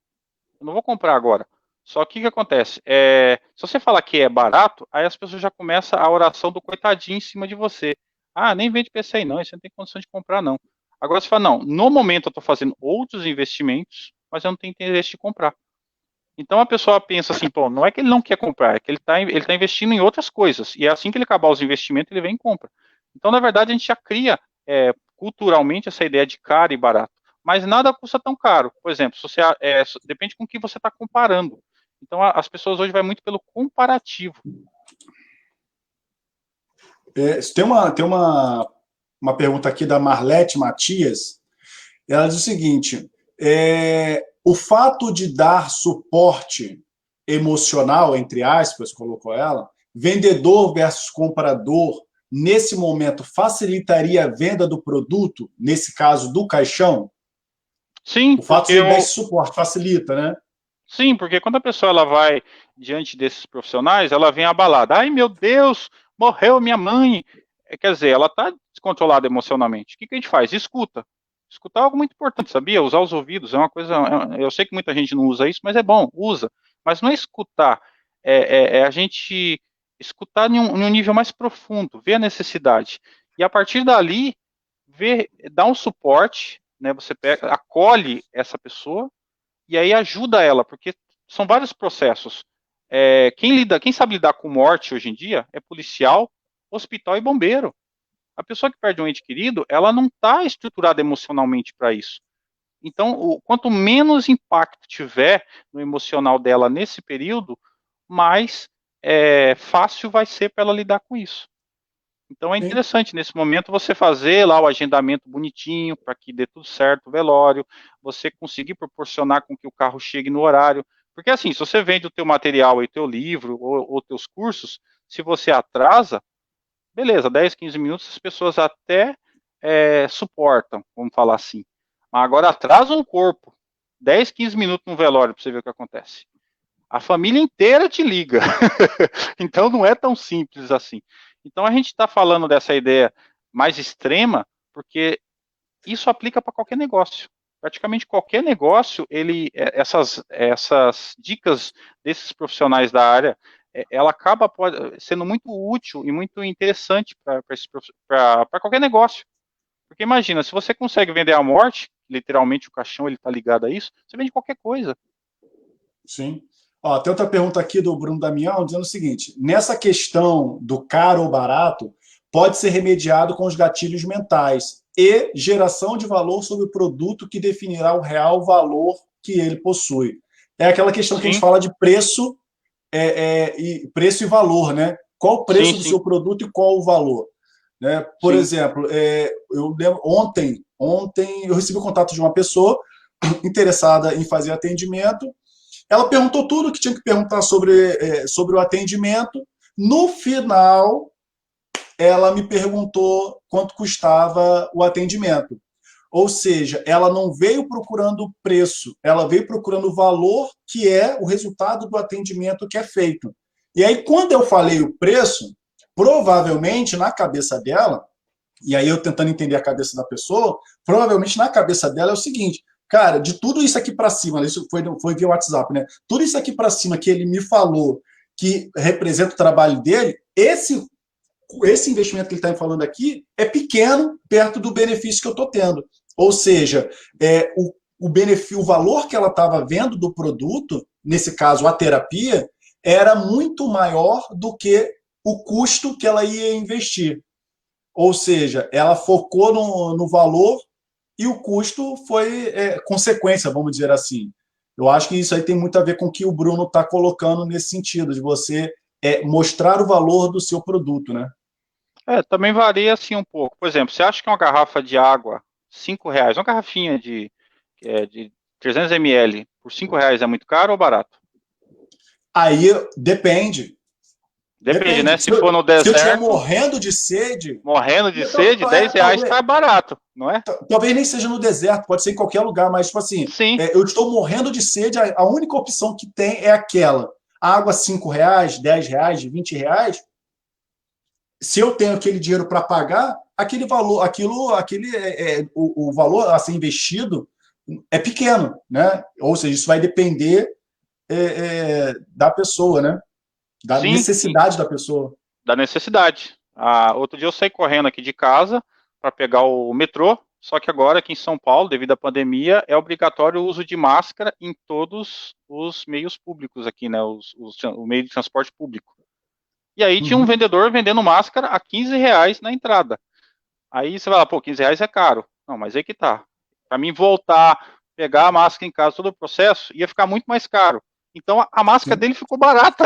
eu não vou comprar agora. Só que o que acontece? Se você falar que é barato, aí as pessoas já começam a oração do coitadinho em cima de você. Ah, nem vende PC aí não, isso não tem condição de comprar não. Agora você fala, não, no momento eu estou fazendo outros investimentos, mas eu não tenho interesse de comprar. Então a pessoa pensa assim, pô, não é que ele não quer comprar, é que ele tá investindo em outras coisas. E é assim que ele acabar os investimentos, ele vem e compra. Então, na verdade, a gente já cria culturalmente essa ideia de caro e barato. Mas nada custa tão caro. Por exemplo, se você, depende com o que você está comparando. Então, as pessoas hoje vão muito pelo comparativo. Uma pergunta aqui da Marlete Matias. Ela diz o seguinte: o fato de dar suporte emocional, entre aspas, colocou ela, vendedor versus comprador, nesse momento, facilitaria a venda do produto, nesse caso do caixão? Sim, O fato porque de dar esse suporte facilita, né? sim, porque quando a pessoa ela vai diante desses profissionais, ela vem abalada. Ai, meu Deus, morreu minha mãe. Quer dizer, ela está descontrolada emocionalmente. O que a gente faz? Escuta. Escutar é algo muito importante, sabia? Usar os ouvidos é uma coisa. Eu sei que muita gente não usa isso, mas é bom, usa. Mas não é escutar, é a gente escutar em um nível mais profundo, ver a necessidade. E a partir dali, dar um suporte, né? Você pega, acolhe essa pessoa e aí ajuda ela, porque são vários processos. Quem sabe lidar com morte hoje em dia é policial, hospital e bombeiro. A pessoa que perde um ente querido, ela não está estruturada emocionalmente para isso. Então, quanto menos impacto tiver no emocional dela nesse período, mais fácil vai ser para ela lidar com isso. Então é Sim. interessante nesse momento você fazer lá o agendamento bonitinho para que dê tudo certo, o velório, você conseguir proporcionar com que o carro chegue no horário, porque assim, se você vende o teu material e o teu livro ou teus cursos, se você atrasa, beleza, 10, 15 minutos as pessoas até suportam, vamos falar assim. Mas agora atrasa um corpo, 10, 15 minutos no velório para você ver o que acontece. A família inteira te liga. Então não é tão simples assim. Então a gente está falando dessa ideia mais extrema, porque isso aplica para qualquer negócio. Praticamente qualquer negócio, essas dicas desses profissionais da área, ela acaba sendo muito útil e muito interessante para qualquer negócio. Porque imagina, se você consegue vender a morte, literalmente o caixão ele está ligado a isso, você vende qualquer coisa. Sim. Ó, tem outra pergunta aqui do Bruno Damião dizendo o seguinte: nessa questão do caro ou barato, pode ser remediado com os gatilhos mentais. e geração de valor sobre o produto que definirá o real valor que ele possui. É aquela questão que a gente fala de preço, preço e valor, né? Qual o preço do seu produto e qual o valor? Né? Por exemplo, eu lembro, ontem eu recebi o contato de uma pessoa interessada em fazer atendimento. Ela perguntou tudo o que tinha que perguntar sobre o atendimento. No final, ela me perguntou quanto custava o atendimento. Ou seja, ela não veio procurando preço, ela veio procurando o valor que é o resultado do atendimento que é feito. E aí, quando eu falei o preço, provavelmente na cabeça dela, e aí eu tentando entender a cabeça da pessoa, provavelmente na cabeça dela é o seguinte: cara, de tudo isso aqui para cima, isso foi via WhatsApp, né? Tudo isso aqui para cima que ele me falou que representa o trabalho dele, esse investimento que ele está falando aqui é pequeno perto do benefício que eu estou tendo. Ou seja, o valor que ela estava vendo do produto, nesse caso a terapia, era muito maior do que o custo que ela ia investir. Ou seja, ela focou no valor e o custo foi consequência, vamos dizer assim. Eu acho que isso aí tem muito a ver com o que o Bruno está colocando nesse sentido, de você mostrar o valor do seu produto, né? Também varia assim um pouco. Por exemplo, você acha que uma garrafa de água, R$5, uma garrafinha de 300 ml por R$5 é muito caro ou barato? Aí depende. Depende, né? Se for no deserto... Se eu estiver morrendo de sede... Morrendo de sede, R$10 está barato, não é? Talvez nem seja no deserto, pode ser em qualquer lugar, mas, tipo assim, eu estou morrendo de sede, a única opção que tem é aquela. Água, R$5, R$10, R$20. Se eu tenho aquele dinheiro para pagar, aquele valor, o valor a ser investido é pequeno, né? Ou seja, isso vai depender da pessoa, né? Da necessidade da pessoa. Da necessidade. Outro dia eu saí correndo aqui de casa para pegar o metrô, só que agora aqui em São Paulo, devido à pandemia, é obrigatório o uso de máscara em todos os meios públicos aqui, né? O meio de transporte público. E aí tinha um vendedor vendendo máscara a R$15 na entrada. Aí você vai lá, pô, R$15 é caro. Não, mas aí que tá. Para mim voltar, pegar a máscara em casa, todo o processo, ia ficar muito mais caro. Então a máscara dele ficou barata.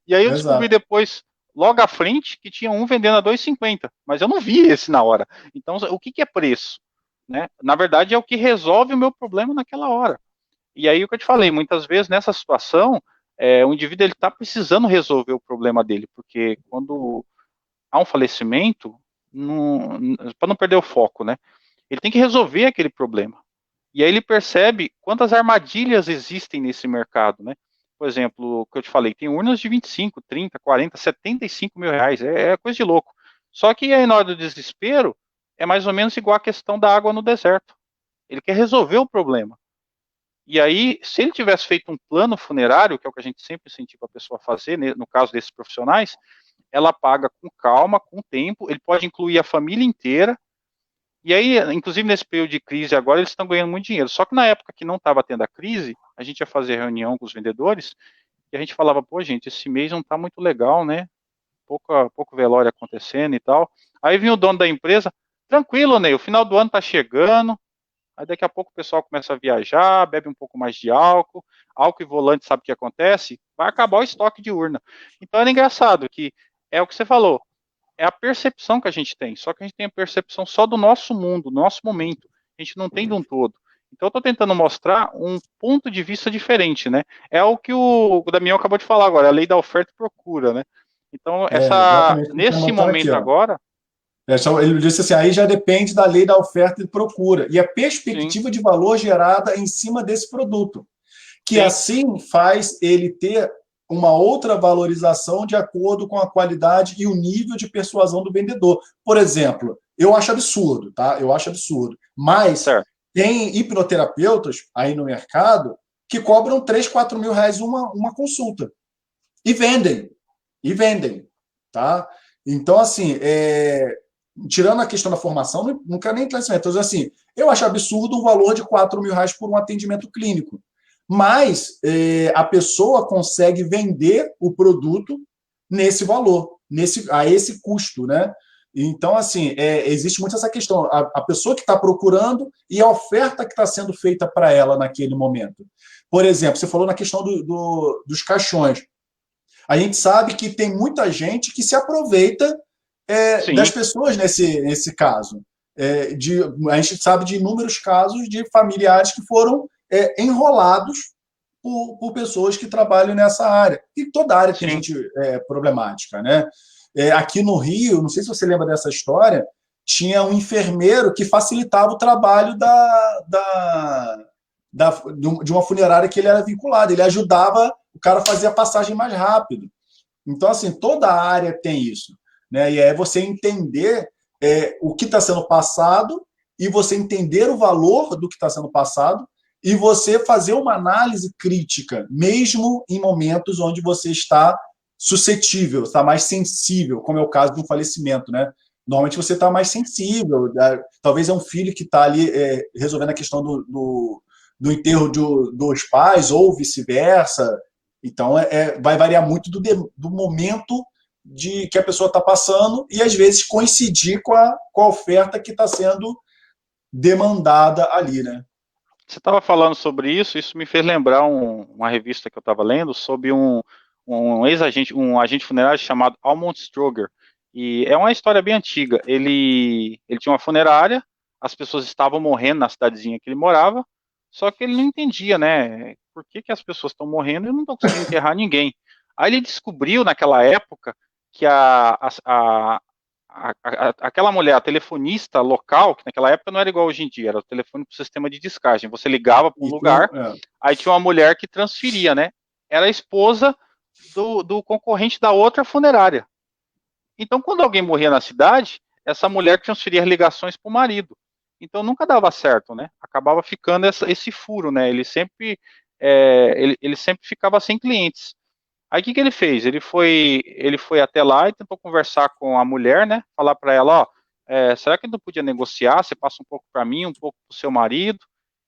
E aí eu descobri depois, logo à frente, que tinha um vendendo a R$2,50. Mas eu não vi esse na hora. Então o que é preço? Né? Na verdade é o que resolve o meu problema naquela hora. E aí o que eu te falei, muitas vezes nessa situação, o indivíduo está precisando resolver o problema dele, porque quando há um falecimento, para não perder o foco, né? Ele tem que resolver aquele problema. E aí ele percebe quantas armadilhas existem nesse mercado, né? Por exemplo, o que eu te falei, tem urnas de 25, 30, 40, 75 mil reais, é coisa de louco. Só que aí na hora do desespero, é mais ou menos igual a questão da água no deserto. Ele quer resolver o problema. E aí, se ele tivesse feito um plano funerário, que é o que a gente sempre incentiva a pessoa a fazer, no caso desses profissionais, ela paga com calma, com tempo, ele pode incluir a família inteira, e aí, inclusive nesse período de crise agora, eles estão ganhando muito dinheiro. Só que na época que não estava tendo a crise, a gente ia fazer reunião com os vendedores, e a gente falava, pô, gente, esse mês não está muito legal, né? Pouco velório acontecendo e tal. Aí vinha o dono da empresa, tranquilo, Ney, o final do ano está chegando. Aí daqui a pouco o pessoal começa a viajar, bebe um pouco mais de álcool e volante, sabe o que acontece? Vai acabar o estoque de urna. Então era engraçado que é o que você falou, é a percepção que a gente tem, só que a gente tem a percepção só do nosso mundo, do nosso momento, a gente não tem de um todo. Então eu estou tentando mostrar um ponto de vista diferente, né? É o que o Damião acabou de falar agora, a lei da oferta e procura, né? Então nesse momento aqui, agora... Ele disse assim, aí já depende da lei da oferta e procura, e a perspectiva de valor gerada em cima desse produto, que assim faz ele ter uma outra valorização de acordo com a qualidade e o nível de persuasão do vendedor. Por exemplo, eu acho absurdo, tá? Eu acho absurdo. Mas tem hipnoterapeutas aí no mercado que cobram 3, 4 mil reais uma consulta. E vendem. Tá? Então, assim, tirando a questão da formação, não quero nem entrar nesse método. Assim, eu acho absurdo um valor de 4 mil reais por um atendimento clínico. Mas a pessoa consegue vender o produto nesse valor, a esse custo, né? Então, assim, existe muito essa questão, a pessoa que está procurando e a oferta que está sendo feita para ela naquele momento. Por exemplo, você falou na questão dos caixões. A gente sabe que tem muita gente que se aproveita das Sim, pessoas nesse caso. A gente sabe de inúmeros casos de familiares que foram enrolados por pessoas que trabalham nessa área. E toda área tem sim. gente problemática, né? Aqui no Rio, não sei se você lembra dessa história, tinha um enfermeiro que facilitava o trabalho de uma funerária que ele era vinculado. Ele ajudava o cara a fazer a passagem mais rápido. Então, assim, toda a área tem isso, né? E é você entender o que está sendo passado e você entender o valor do que está sendo passado e você fazer uma análise crítica, mesmo em momentos onde você está suscetível, está mais sensível, como é o caso de um falecimento, né? Normalmente você está mais sensível, talvez é um filho que está ali resolvendo a questão do enterro dos pais ou vice-versa. Então, vai variar muito do momento que a pessoa está passando e, às vezes, coincidir com a oferta que está sendo demandada ali, né? Você estava falando sobre isso me fez lembrar uma revista que eu estava lendo sobre um ex-agente, um agente funerário chamado Almond Stroger. E é uma história bem antiga. Ele tinha uma funerária, as pessoas estavam morrendo na cidadezinha que ele morava, só que ele não entendia, né? Por que as pessoas estão morrendo e eu não estou conseguindo enterrar ninguém. Aí ele descobriu naquela época que aquela mulher, a telefonista local, que naquela época não era igual hoje em dia, era o telefone para o sistema de descagem. Você ligava para um lugar, aí tinha uma mulher que transferia, né? Era a esposa do concorrente da outra funerária. Então, quando alguém morria na cidade, essa mulher transferia ligações para o marido. Então, nunca dava certo, né? Acabava ficando esse furo, né? Ele sempre ficava sem clientes. Aí o que ele fez? Ele foi até lá e tentou conversar com a mulher, né? Falar para ela, ó, será que não podia negociar? Você passa um pouco para mim, um pouco para o seu marido.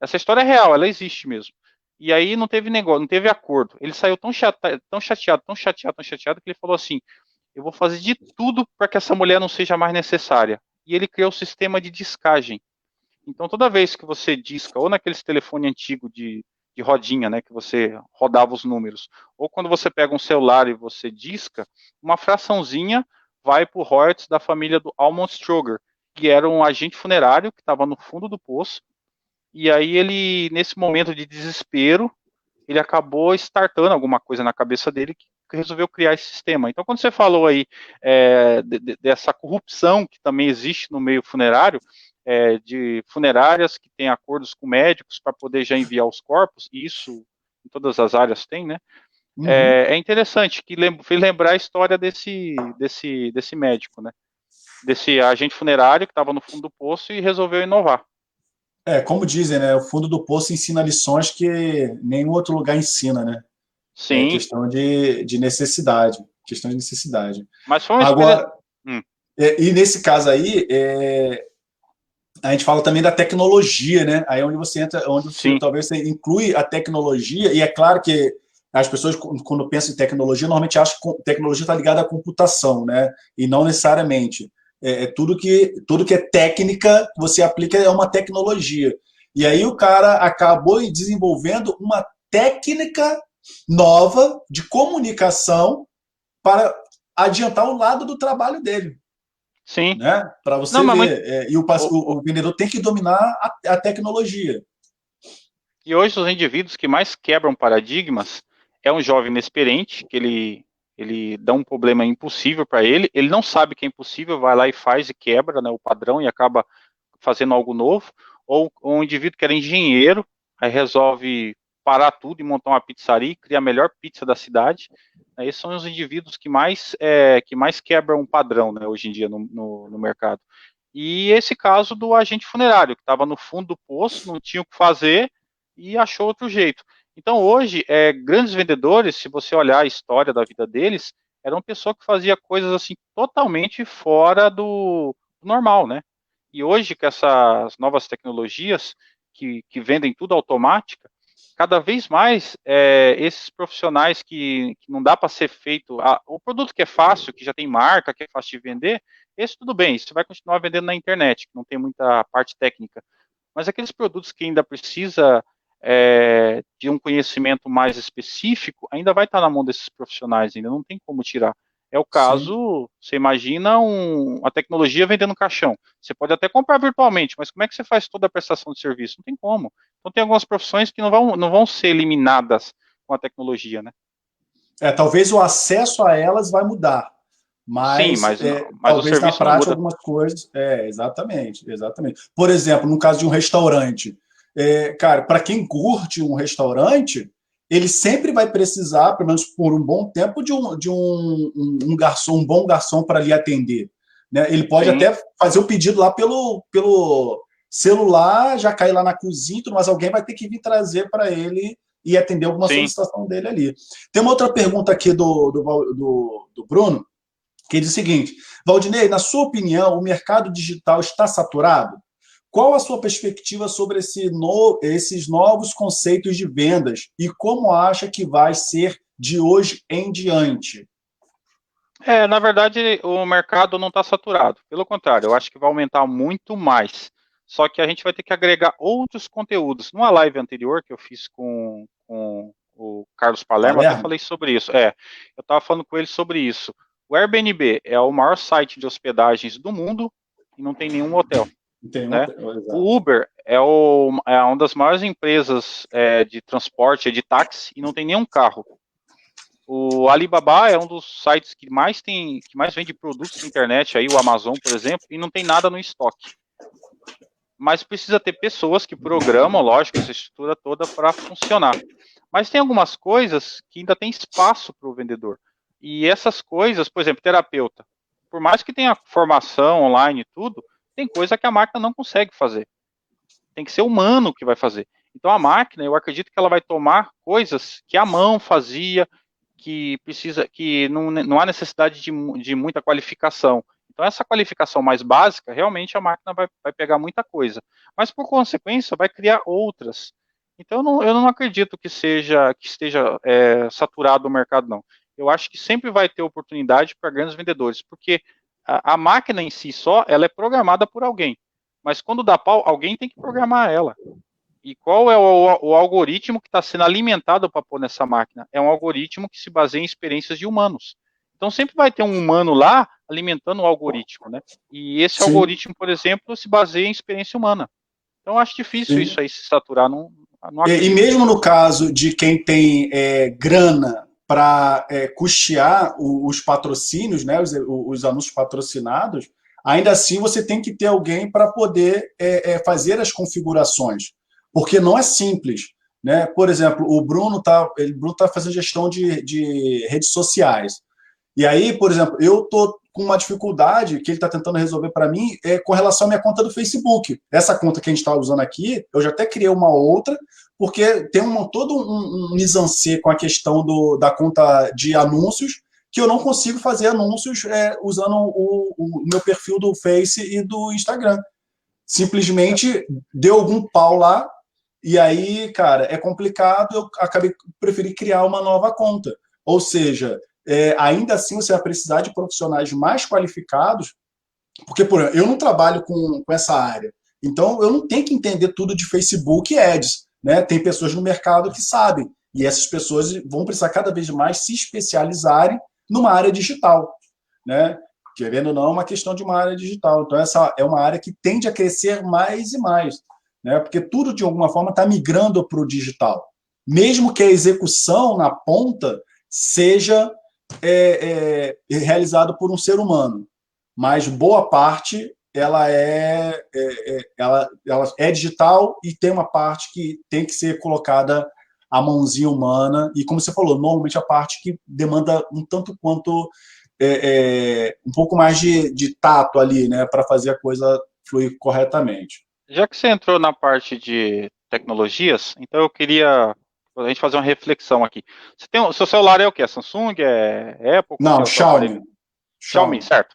Essa história é real, ela existe mesmo. E aí não teve negócio, não teve acordo. Ele saiu tão chateado, tão chateado, tão chateado, tão chateado que ele falou assim: eu vou fazer de tudo para que essa mulher não seja mais necessária. E ele criou o sistema de discagem. Então, toda vez que você disca, ou naqueles telefone antigo de rodinha, né, que você rodava os números, ou quando você pega um celular e você disca, uma fraçãozinha vai para o royalties da família do Almond Stroger, que era um agente funerário que estava no fundo do poço, e aí ele, nesse momento de desespero, ele acabou startando alguma coisa na cabeça dele que resolveu criar esse sistema. Então, quando você falou aí dessa corrupção que também existe no meio funerário, de funerárias que têm acordos com médicos para poder já enviar os corpos, e isso em todas as áreas tem, né? Uhum. É interessante que fez lembrar a história desse médico, né? Desse agente funerário que estava no fundo do poço e resolveu inovar. Como dizem, né? O fundo do poço ensina lições que nenhum outro lugar ensina, né? É Sim, questão de necessidade. Questão de necessidade. mas foi uma experiência. Agora, e nesse caso aí, a gente fala também da tecnologia, né? Aí é onde você entra, talvez você inclui a tecnologia, e é claro que as pessoas, quando pensam em tecnologia, normalmente acham que tecnologia está ligada à computação, né? E não necessariamente. Tudo que é técnica, você aplica é uma tecnologia. E aí o cara acabou desenvolvendo uma técnica nova de comunicação para adiantar o lado do trabalho dele. Sim. Né? Para você Não, ver. E o vendedor tem que dominar a tecnologia. E hoje os indivíduos que mais quebram paradigmas é um jovem inexperiente, que ele dá um problema impossível para ele não sabe que é impossível, vai lá e faz e quebra, né, o padrão e acaba fazendo algo novo, ou um indivíduo que era engenheiro, aí resolve parar tudo e montar uma pizzaria e criar a melhor pizza da cidade. Esses são os indivíduos que mais quebram um padrão, né, hoje em dia no mercado. E esse caso do agente funerário, que estava no fundo do poço, não tinha o que fazer e achou outro jeito. Então, hoje, grandes vendedores, se você olhar a história da vida deles, era uma pessoa que fazia coisas assim totalmente fora do normal, né? E hoje, com essas novas tecnologias que vendem tudo automática, cada vez mais esses profissionais que não dá para ser feito, o produto que é fácil, que já tem marca, que é fácil de vender, esse tudo bem, você vai continuar vendendo na internet, que não tem muita parte técnica. Mas aqueles produtos que ainda precisa de um conhecimento mais específico, ainda vai estar na mão desses profissionais, ainda não tem como tirar. É o caso, sim. Você imagina a tecnologia vendendo caixão. Você pode até comprar virtualmente, mas como é que você faz toda a prestação de serviço? Não tem como. Então tem algumas profissões que não vão ser eliminadas com a tecnologia, né? Talvez o acesso a elas vai mudar. Sim, mas talvez na prática algumas coisas... exatamente. Por exemplo, no caso de um restaurante, cara, para quem curte um restaurante, ele sempre vai precisar, pelo menos por um bom tempo, de um garçom, um bom garçom para lhe atender. Né? Ele pode até fazer o pedido lá pelo celular, já cair lá na cozinha, mas alguém vai ter que vir trazer para ele e atender alguma solicitação dele ali. Tem uma outra pergunta aqui do Bruno, que diz o seguinte: Valdinei, na sua opinião, o mercado digital está saturado? Qual a sua perspectiva sobre esses novos conceitos de vendas e como acha que vai ser de hoje em diante? Na verdade, o mercado não está saturado. Pelo contrário, eu acho que vai aumentar muito mais. Só que a gente vai ter que agregar outros conteúdos. Numa live anterior que eu fiz com o Carlos Palermo, eu até falei sobre isso. Eu estava falando com ele sobre isso. O Airbnb é o maior site de hospedagens do mundo e não tem nenhum hotel. Né? O Uber é uma das maiores empresas de transporte, de táxi, e não tem nenhum carro. O Alibaba é um dos sites que mais vende produtos na internet, aí, o Amazon, por exemplo, e não tem nada no estoque. Mas precisa ter pessoas que programam, lógico, essa estrutura toda para funcionar. Mas tem algumas coisas que ainda tem espaço para o vendedor. E essas coisas, por exemplo, terapeuta, por mais que tenha formação online e tudo, tem coisa que a máquina não consegue fazer. Tem que ser humano que vai fazer. Então a máquina, eu acredito que ela vai tomar coisas que a mão fazia, que não há necessidade de muita qualificação. Então essa qualificação mais básica, realmente a máquina vai pegar muita coisa. Mas por consequência vai criar outras. Então eu não acredito que esteja saturado o mercado, não. Eu acho que sempre vai ter oportunidade para grandes vendedores, porque a máquina em si só, ela é programada por alguém. Mas quando dá pau, alguém tem que programar ela. E qual é o algoritmo que está sendo alimentado para pôr nessa máquina? É um algoritmo que se baseia em experiências de humanos. Então sempre vai ter um humano lá alimentando o algoritmo, né? E esse algoritmo, por exemplo, se baseia em experiência humana. Então eu acho difícil isso aí se saturar. Não e mesmo no caso de quem tem grana para custear os patrocínios, né, os anúncios patrocinados, ainda assim você tem que ter alguém para poder fazer as configurações, porque não é simples. Né? Por exemplo, o Bruno tá fazendo gestão de redes sociais. E aí, por exemplo, eu estou com uma dificuldade que ele está tentando resolver para mim com relação à minha conta do Facebook. Essa conta que a gente está usando aqui, eu já até criei uma outra, porque tem todo um mise-en-scène com a questão da conta de anúncios, que eu não consigo fazer anúncios usando o meu perfil do Face e do Instagram. Simplesmente deu algum pau lá, e aí, cara, é complicado, eu preferi criar uma nova conta. Ou seja, ainda assim você vai precisar de profissionais mais qualificados, porque, por exemplo, eu não trabalho com essa área, então eu não tenho que entender tudo de Facebook e Ads. Né? Tem pessoas no mercado que sabem, e essas pessoas vão precisar cada vez mais se especializarem numa área digital. Né? Querendo ou não, é uma questão de uma área digital. Então, essa é uma área que tende a crescer mais e mais, né? Porque tudo, de alguma forma, está migrando para o digital. Mesmo que a execução na ponta seja realizado por um ser humano, mas boa parte ela é digital e tem uma parte que tem que ser colocada a mãozinha humana e, como você falou, normalmente a parte que demanda um tanto quanto um pouco mais de tato ali, né, para fazer a coisa fluir corretamente. Já que você entrou na parte de tecnologias, então eu queria a gente fazer uma reflexão aqui. Seu celular é o quê? Samsung? É Apple? Não, Xiaomi. Xiaomi, certo.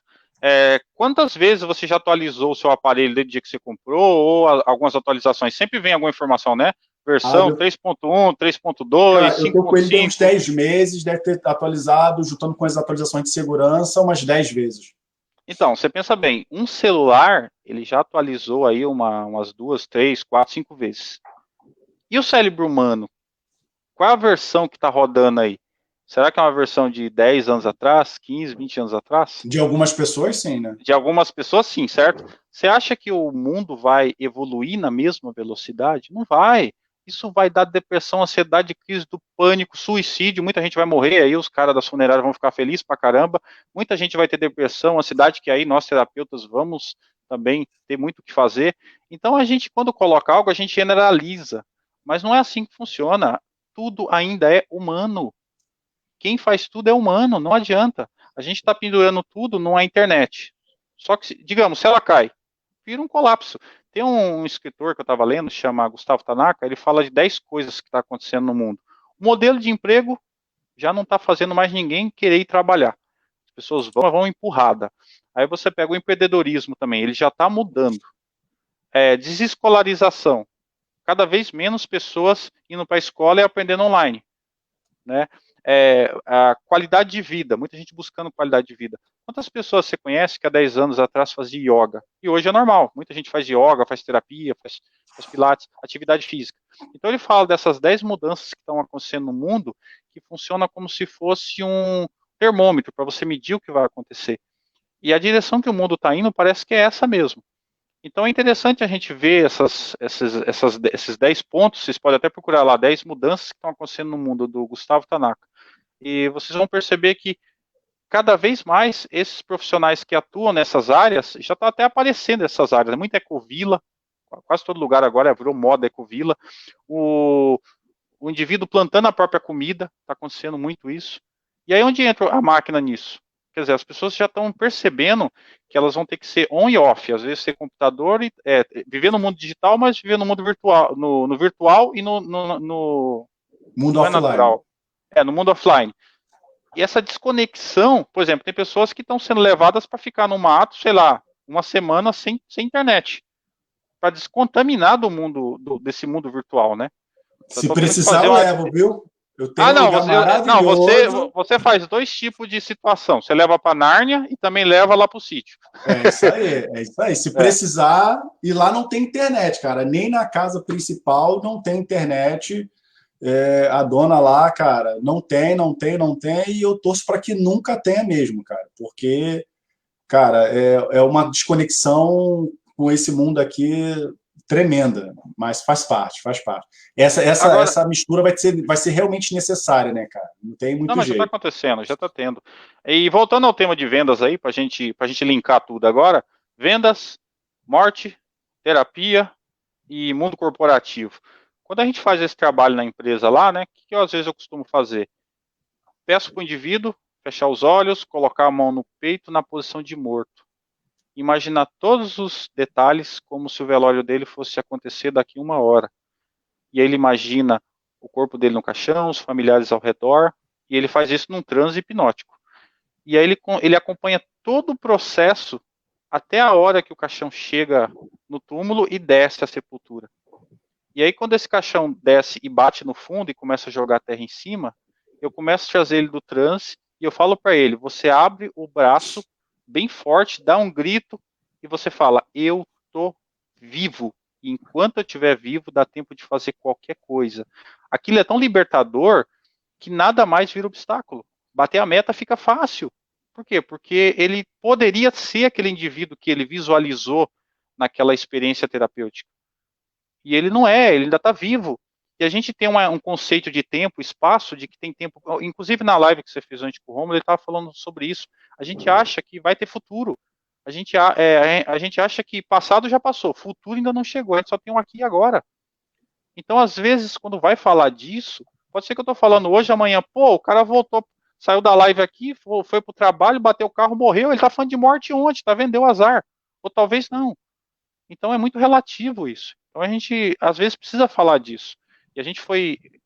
Quantas vezes você já atualizou o seu aparelho desde o dia que você comprou, ou algumas atualizações? Sempre vem alguma informação, né? versão 3.1, 3.2, eu tô com ele tem uns 5.5. 10 meses, deve ter atualizado, juntando com as atualizações de segurança, umas 10 vezes. Então, você pensa bem, um celular, ele já atualizou aí umas 2, 3, 4, 5 vezes. E o cérebro humano? Qual é a versão que está rodando aí? Será que é uma versão de 10 anos atrás, 15, 20 anos atrás? De algumas pessoas, sim, né? De algumas pessoas, sim, certo? Você acha que o mundo vai evoluir na mesma velocidade? Não vai. Isso vai dar depressão, ansiedade, crise do pânico, suicídio. Muita gente vai morrer, aí os caras das funerárias vão ficar felizes pra caramba. Muita gente vai ter depressão, ansiedade, que aí nós terapeutas vamos também ter muito o que fazer. Então a gente, quando coloca algo, a gente generaliza. Mas não é assim que funciona. Tudo ainda é humano. Quem faz tudo é humano, não adianta. A gente está pendurando tudo numa internet. Só que, digamos, se ela cai, vira um colapso. Tem um escritor que eu estava lendo, chama Gustavo Tanaka, ele fala de 10 coisas que está acontecendo no mundo. O modelo de emprego já não está fazendo mais ninguém querer ir trabalhar. As pessoas vão empurrada. Aí você pega o empreendedorismo também, ele já está mudando. Desescolarização. Cada vez menos pessoas indo para a escola e aprendendo online. Né? A qualidade de vida, muita gente buscando qualidade de vida. Quantas pessoas você conhece que há 10 anos atrás fazia yoga? E hoje é normal, muita gente faz yoga, faz terapia, faz pilates, atividade física. Então ele fala dessas 10 mudanças que estão acontecendo no mundo, que funciona como se fosse um termômetro para você medir o que vai acontecer. E a direção que o mundo está indo parece que é essa mesmo. Então é interessante a gente ver esses 10 pontos, vocês podem até procurar lá, 10 mudanças que estão acontecendo no mundo, do Gustavo Tanaka. E vocês vão perceber que cada vez mais esses profissionais que atuam nessas áreas, já está até aparecendo essas áreas, muita ecovila, quase todo lugar agora virou moda ecovila, o indivíduo plantando a própria comida, está acontecendo muito isso. E aí onde entra a máquina nisso? Quer dizer, as pessoas já estão percebendo que elas vão ter que ser on e off, às vezes ser computador, viver no mundo digital, mas viver no mundo virtual, no virtual e no mundo não é offline. natural. No mundo offline. E essa desconexão, por exemplo, tem pessoas que estão sendo levadas para ficar no mato, sei lá, uma semana sem internet, para descontaminar desse mundo virtual, né? Se precisar, eu levo, viu? Eu tenho um lugar maravilhoso. Você faz 2 tipos de situação. Você leva para Nárnia e também leva lá para o sítio. É isso aí. Se precisar, e lá não tem internet, cara. Nem na casa principal não tem internet. A dona lá, cara, não tem, e eu torço para que nunca tenha mesmo, cara, porque, cara, é uma desconexão com esse mundo aqui tremenda, mas faz parte. Essa mistura vai ser realmente necessária, né, cara? Não tem muito mas jeito. já está acontecendo, já está tendo. E voltando ao tema de vendas aí, para a gente linkar tudo agora, vendas, morte, terapia e mundo corporativo. Quando a gente faz esse trabalho na empresa lá, né, o que às vezes eu costumo fazer? Peço para o indivíduo fechar os olhos, colocar a mão no peito na posição de morto. Imaginar todos os detalhes como se o velório dele fosse acontecer daqui 1 hora. E aí ele imagina o corpo dele no caixão, os familiares ao redor, e ele faz isso num transe hipnótico. E aí ele acompanha todo o processo até a hora que o caixão chega no túmulo e desce à sepultura. E aí, quando esse caixão desce e bate no fundo e começa a jogar a terra em cima, eu começo a trazer ele do transe e eu falo para ele, você abre o braço bem forte, dá um grito e você fala, eu tô vivo. E enquanto eu estiver vivo, dá tempo de fazer qualquer coisa. Aquilo é tão libertador que nada mais vira obstáculo. Bater a meta fica fácil. Por quê? Porque ele poderia ser aquele indivíduo que ele visualizou naquela experiência terapêutica. E ele não é, ele ainda está vivo. E a gente tem um conceito de tempo, espaço, de que tem tempo. Inclusive na live que você fez antes com o Romulo, ele estava falando sobre isso. A gente acha que vai ter futuro. A gente acha que passado já passou, futuro ainda não chegou, a gente só tem um aqui e agora. Então, às vezes, quando vai falar disso, pode ser que eu estou falando hoje, amanhã, o cara voltou, saiu da live aqui, foi para o trabalho, bateu o carro, morreu, ele está falando de morte ontem, tá vendo? Deu azar. Ou talvez não. Então é muito relativo isso. Então a gente, às vezes, precisa falar disso. E a gente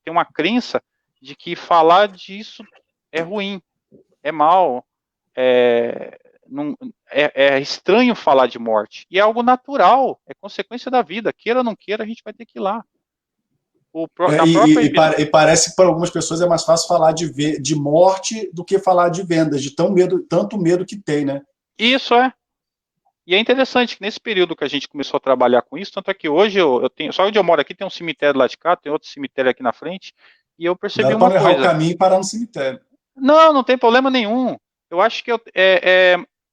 tem uma crença de que falar disso é ruim, é mal, é estranho falar de morte. E é algo natural, é consequência da vida. Queira ou não queira, a gente vai ter que ir lá. Na própria e parece que para algumas pessoas é mais fácil falar de morte do que falar de vendas, de tanto medo que tem, né? Isso é. E é interessante que nesse período que a gente começou a trabalhar com isso, tanto é que hoje eu tenho, só onde eu moro aqui tem um cemitério lá de cá, tem outro cemitério aqui na frente, e eu percebi Dá uma para errar o coisa. caminho e parar no cemitério. Não tem problema nenhum. Eu acho que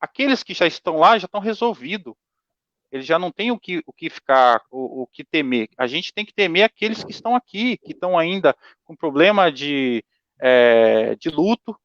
aqueles que já estão lá já estão resolvidos. Eles já não têm o que ficar, o que temer. A gente tem que temer aqueles que estão aqui, que estão ainda com problema de luto,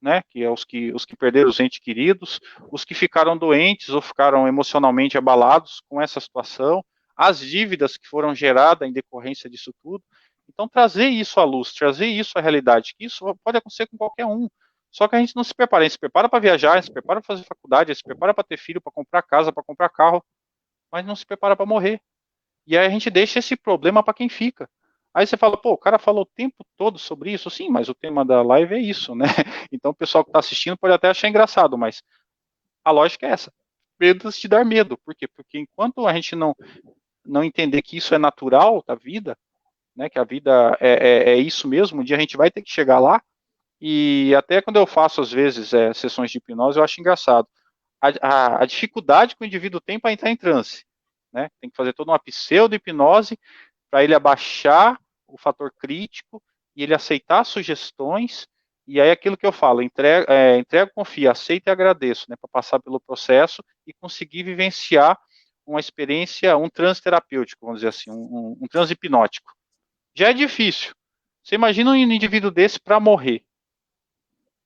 né? Que é os que perderam os entes queridos, os que ficaram doentes ou ficaram emocionalmente abalados com essa situação, as dívidas que foram geradas em decorrência disso tudo. Então, trazer isso à luz, trazer isso à realidade, que isso pode acontecer com qualquer um. Só que a gente não se prepara. A gente se prepara para viajar, a gente se prepara para fazer faculdade, a gente se prepara para ter filho, para comprar casa, para comprar carro, mas não se prepara para morrer. E aí a gente deixa esse problema para quem fica. Aí você fala, pô, o cara falou o tempo todo sobre isso. Sim, mas o tema da live é isso, né? Então o pessoal que está assistindo pode até achar engraçado, mas a lógica é essa. Medo te dar medo. Por quê? Porque enquanto a gente não entender que isso é natural da vida, né, que a vida é isso mesmo, um dia a gente vai ter que chegar lá, e até quando eu faço, às vezes, sessões de hipnose, eu acho engraçado. A dificuldade que o indivíduo tem para entrar em transe, né? Tem que fazer toda uma pseudo-hipnose para ele abaixar o fator crítico e ele aceitar sugestões, e aí aquilo que eu falo, entrego, confio, aceito e agradeço, né, para passar pelo processo e conseguir vivenciar uma experiência, um transe terapêutico, vamos dizer assim, um transe hipnótico. Já é difícil. Você imagina um indivíduo desse para morrer.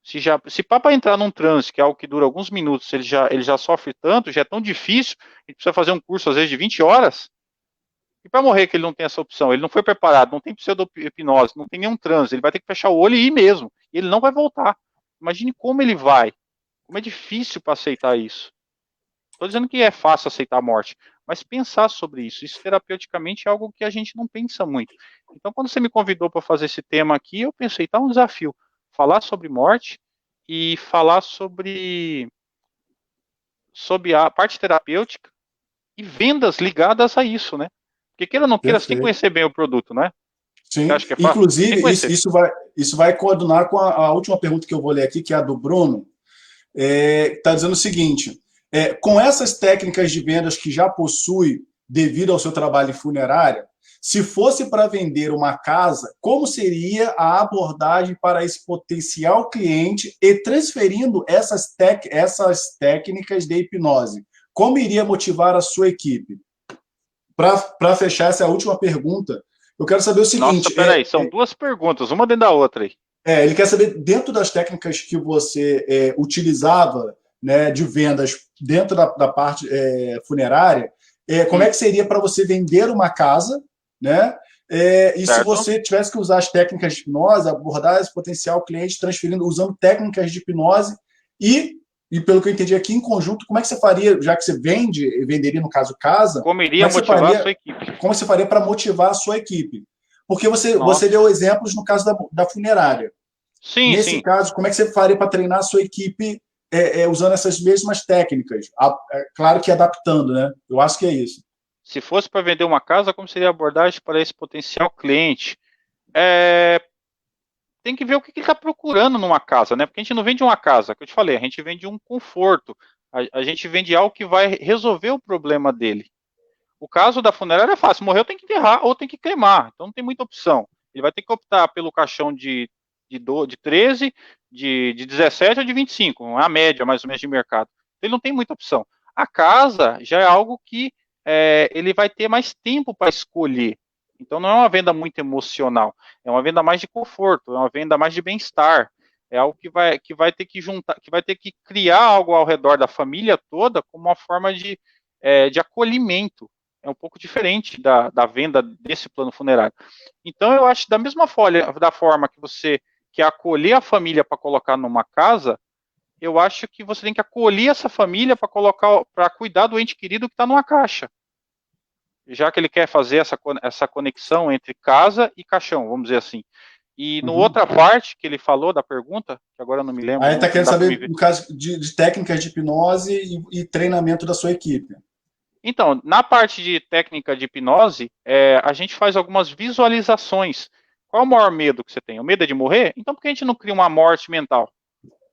Se para entrar num transe, que é algo que dura alguns minutos, ele já sofre tanto, já é tão difícil, ele precisa fazer um curso, às vezes, de 20 horas, e para morrer que ele não tem essa opção, ele não foi preparado, não tem pseudo-hipnose, não tem nenhum transe, ele vai ter que fechar o olho e ir mesmo, e ele não vai voltar. Imagine como ele vai, como é difícil para aceitar isso. Estou dizendo que é fácil aceitar a morte, mas pensar sobre isso terapeuticamente é algo que a gente não pensa muito. Então, quando você me convidou para fazer esse tema aqui, eu pensei, tá um desafio, falar sobre morte e falar sobre a parte terapêutica e vendas ligadas a isso, né? Porque queira ou não queira, você tem que conhecer bem o produto, né? Sim, Você acha que é fácil? inclusive, isso vai coordenar com a última pergunta que eu vou ler aqui, que é a do Bruno, que está dizendo o seguinte, com essas técnicas de vendas que já possui devido ao seu trabalho em funerária, se fosse para vender uma casa, como seria a abordagem para esse potencial cliente e transferindo essas técnicas de hipnose? Como iria motivar a sua equipe? Para fechar essa última pergunta, eu quero saber o seguinte... Nossa, peraí, são duas perguntas, uma dentro da outra aí. Ele quer saber, dentro das técnicas que você utilizava, né, de vendas dentro da parte funerária, como é que seria para você vender uma casa, né? E certo. Se você tivesse que usar as técnicas de hipnose, abordar esse potencial cliente transferindo, usando técnicas de hipnose e pelo que eu entendi aqui, em conjunto, como é que você faria, já que você venderia, no caso, casa... Como iria motivar a sua equipe? Como você faria para motivar a sua equipe? Porque você deu exemplos no caso da funerária. Sim, Nesse caso, como é que você faria para treinar a sua equipe usando essas mesmas técnicas? Claro que adaptando, né? Eu acho que é isso. Se fosse para vender uma casa, como seria a abordagem para esse potencial cliente? Tem que ver o que ele está procurando numa casa, né? Porque a gente não vende uma casa, que eu te falei, a gente vende um conforto. A gente vende algo que vai resolver o problema dele. O caso da funerária é fácil, morreu tem que enterrar ou tem que cremar, então não tem muita opção. Ele vai ter que optar pelo caixão de 13, de 17 ou de 25, a média mais ou menos de mercado. Ele não tem muita opção. A casa já é algo que ele vai ter mais tempo para escolher. Então não é uma venda muito emocional, é uma venda mais de conforto, é uma venda mais de bem-estar. É algo que vai ter que juntar, que vai ter que criar algo ao redor da família toda como uma forma de acolhimento. É um pouco diferente da venda desse plano funerário. Então eu acho da mesma forma que você quer acolher a família para colocar numa casa, eu acho que você tem que acolher essa família para cuidar do ente querido que está numa caixa. Já que ele quer fazer essa conexão entre casa e caixão, vamos dizer assim. E no outra parte que ele falou da pergunta, que agora eu não me lembro. Aí ele está querendo saber, no caso de técnicas de hipnose e treinamento da sua equipe. Então, na parte de técnica de hipnose, a gente faz algumas visualizações. Qual é o maior medo que você tem? O medo é de morrer? Então, por que a gente não cria uma morte mental?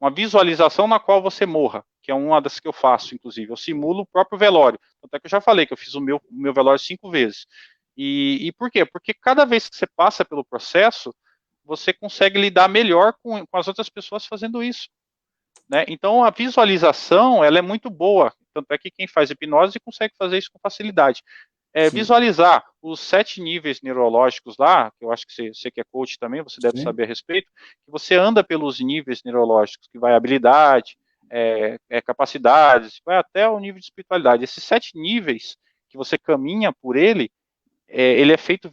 Uma visualização na qual você morra, que é uma das que eu faço, inclusive. Eu simulo o próprio velório. Tanto é que eu já falei que eu fiz o meu velório 5 vezes. E por quê? Porque cada vez que você passa pelo processo, você consegue lidar melhor com as outras pessoas fazendo isso. Né? Então, a visualização, ela é muito boa. Tanto é que quem faz hipnose consegue fazer isso com facilidade. Visualizar os 7 níveis neurológicos lá, que eu acho que você que é coach também, você deve saber a respeito, que você anda pelos níveis neurológicos, que vai habilidade, capacidades, vai até o nível de espiritualidade. Esses 7 níveis que você caminha por ele é feito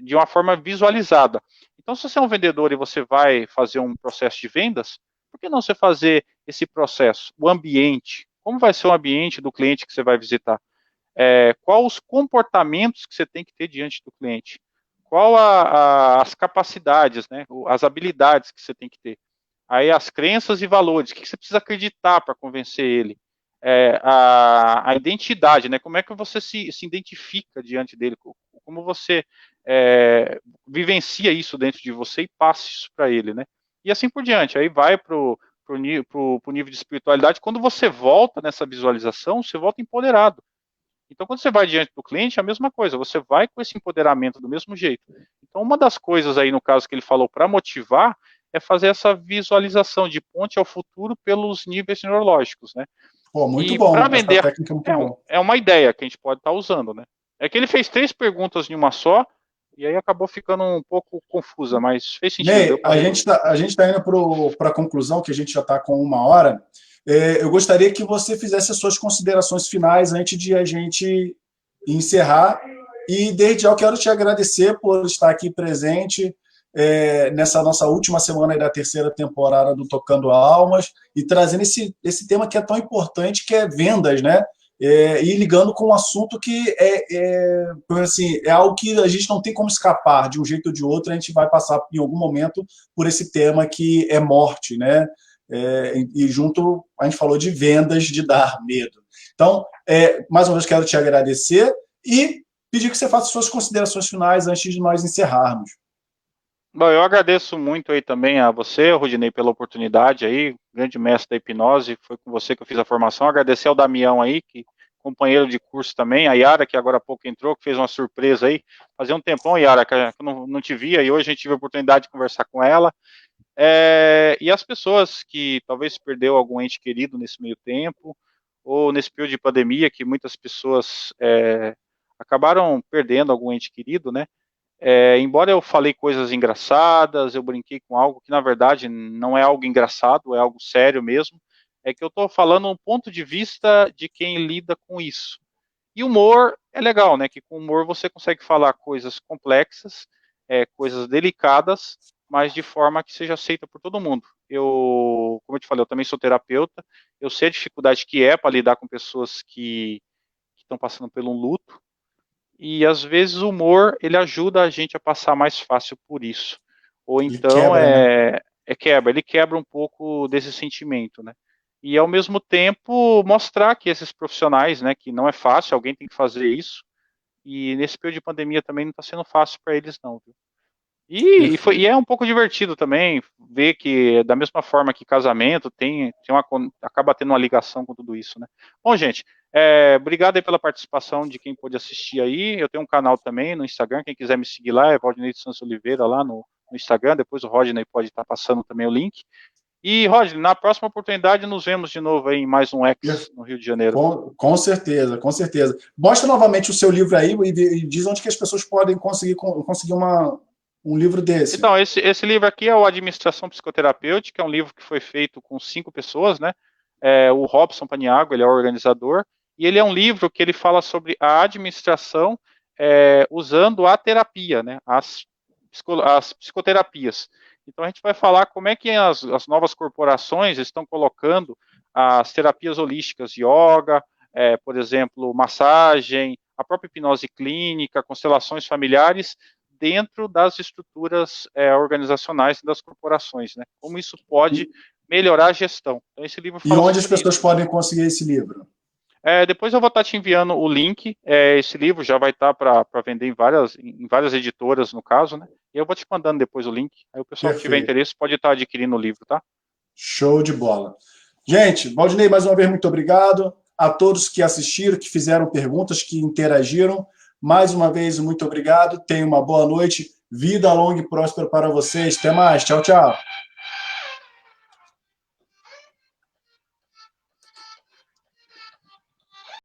de uma forma visualizada. Então, se você é um vendedor e você vai fazer um processo de vendas, por que não você fazer esse processo? O ambiente. Como vai ser o ambiente do cliente que você vai visitar? Quais os comportamentos que você tem que ter diante do cliente? Qual as capacidades, né? As habilidades que você tem que ter? Aí as crenças e valores. O que você precisa acreditar para convencer ele? A identidade, né? Como é que você se identifica diante dele? Como você vivencia isso dentro de você e passa isso para ele, né? E assim por diante. Aí vai para o nível de espiritualidade. Quando você volta nessa visualização, você volta empoderado. Então, quando você vai diante do cliente, é a mesma coisa, você vai com esse empoderamento do mesmo jeito. Então, uma das coisas aí, no caso que ele falou, para motivar, é fazer essa visualização de ponte ao futuro pelos níveis neurológicos, né? Pô, muito E bom, para essa vender, técnica é muito boa. é uma ideia que a gente pode estar usando, né? É que ele fez 3 perguntas em uma só, e aí acabou ficando um pouco confusa, mas fez sentido. Ney, a gente tá indo para a conclusão, que a gente já está com 1 hora. Eu gostaria que você fizesse as suas considerações finais antes de a gente encerrar. E desde já eu quero te agradecer por estar aqui presente nessa nossa última semana da 3ª temporada do Tocando Almas e trazendo esse tema que é tão importante, que é vendas, né? E ligando com um assunto que assim, é algo que a gente não tem como escapar, de um jeito ou de outro, a gente vai passar em algum momento por esse tema que é morte, né? E junto, a gente falou de vendas, de dar medo. Então, mais uma vez, quero te agradecer e pedir que você faça suas considerações finais antes de nós encerrarmos. Bom, eu agradeço muito aí também a você, Rodinei, pela oportunidade aí, grande mestre da hipnose, foi com você que eu fiz a formação. Agradecer ao Damião aí, que companheiro de curso também, a Yara, que agora há pouco entrou, que fez uma surpresa aí. Fazia um tempão, Yara, que eu não te via, e hoje a gente tive a oportunidade de conversar com ela. E as pessoas que talvez perdeu algum ente querido nesse meio tempo, ou nesse período de pandemia, que muitas pessoas acabaram perdendo algum ente querido, né? Embora eu falei coisas engraçadas, eu brinquei com algo que na verdade não é algo engraçado, é algo sério mesmo, é que eu estou falando um ponto de vista de quem lida com isso. E humor é legal, né? Que com humor você consegue falar coisas complexas, coisas delicadas, mas de forma que seja aceita por todo mundo. Como eu te falei, eu também sou terapeuta, eu sei a dificuldade que é para lidar com pessoas que estão passando por um luto, e às vezes o humor, ele ajuda a gente a passar mais fácil por isso. Ou então Quebra, né? ele quebra um pouco desse sentimento, né? E ao mesmo tempo mostrar que esses profissionais, né, que não é fácil, alguém tem que fazer isso, e nesse período de pandemia também não está sendo fácil para eles não, viu? E é um pouco divertido também ver que, da mesma forma que casamento, acaba tendo uma ligação com tudo isso, né? Bom, gente, obrigado aí pela participação de quem pôde assistir aí. Eu tenho um canal também no Instagram, quem quiser me seguir lá é Valdinei de Santos Oliveira lá no Instagram, depois o Rodney pode estar passando também o link. E, Rodney, na próxima oportunidade nos vemos de novo aí em mais um X no Rio de Janeiro. Com certeza, com certeza. Mostra novamente o seu livro aí e diz onde que as pessoas podem conseguir um livro desse. Então, esse livro aqui é o Administração Psicoterapêutica, é um livro que foi feito com 5 pessoas, né? O Robson Paniagua, ele é o organizador, e ele é um livro que ele fala sobre a administração usando a terapia, né? As psicoterapias. Então, a gente vai falar como é que as novas corporações estão colocando as terapias holísticas, yoga, por exemplo, massagem, a própria hipnose clínica, constelações familiares, dentro das estruturas organizacionais das corporações, né? Como isso pode melhorar a gestão. Então, esse livro fala E onde as pessoas isso. podem conseguir esse livro? Depois eu vou estar te enviando o link. Esse livro já vai estar para vender em várias editoras, no caso, né? E eu vou te mandando depois o link. Aí o pessoal que tiver interesse pode estar adquirindo o livro, tá? Show de bola. Gente, Valdinei, mais uma vez, muito obrigado. A todos que assistiram, que fizeram perguntas, que interagiram. Mais uma vez, muito obrigado. Tenham uma boa noite. Vida longa e próspera para vocês. Até mais. Tchau, tchau.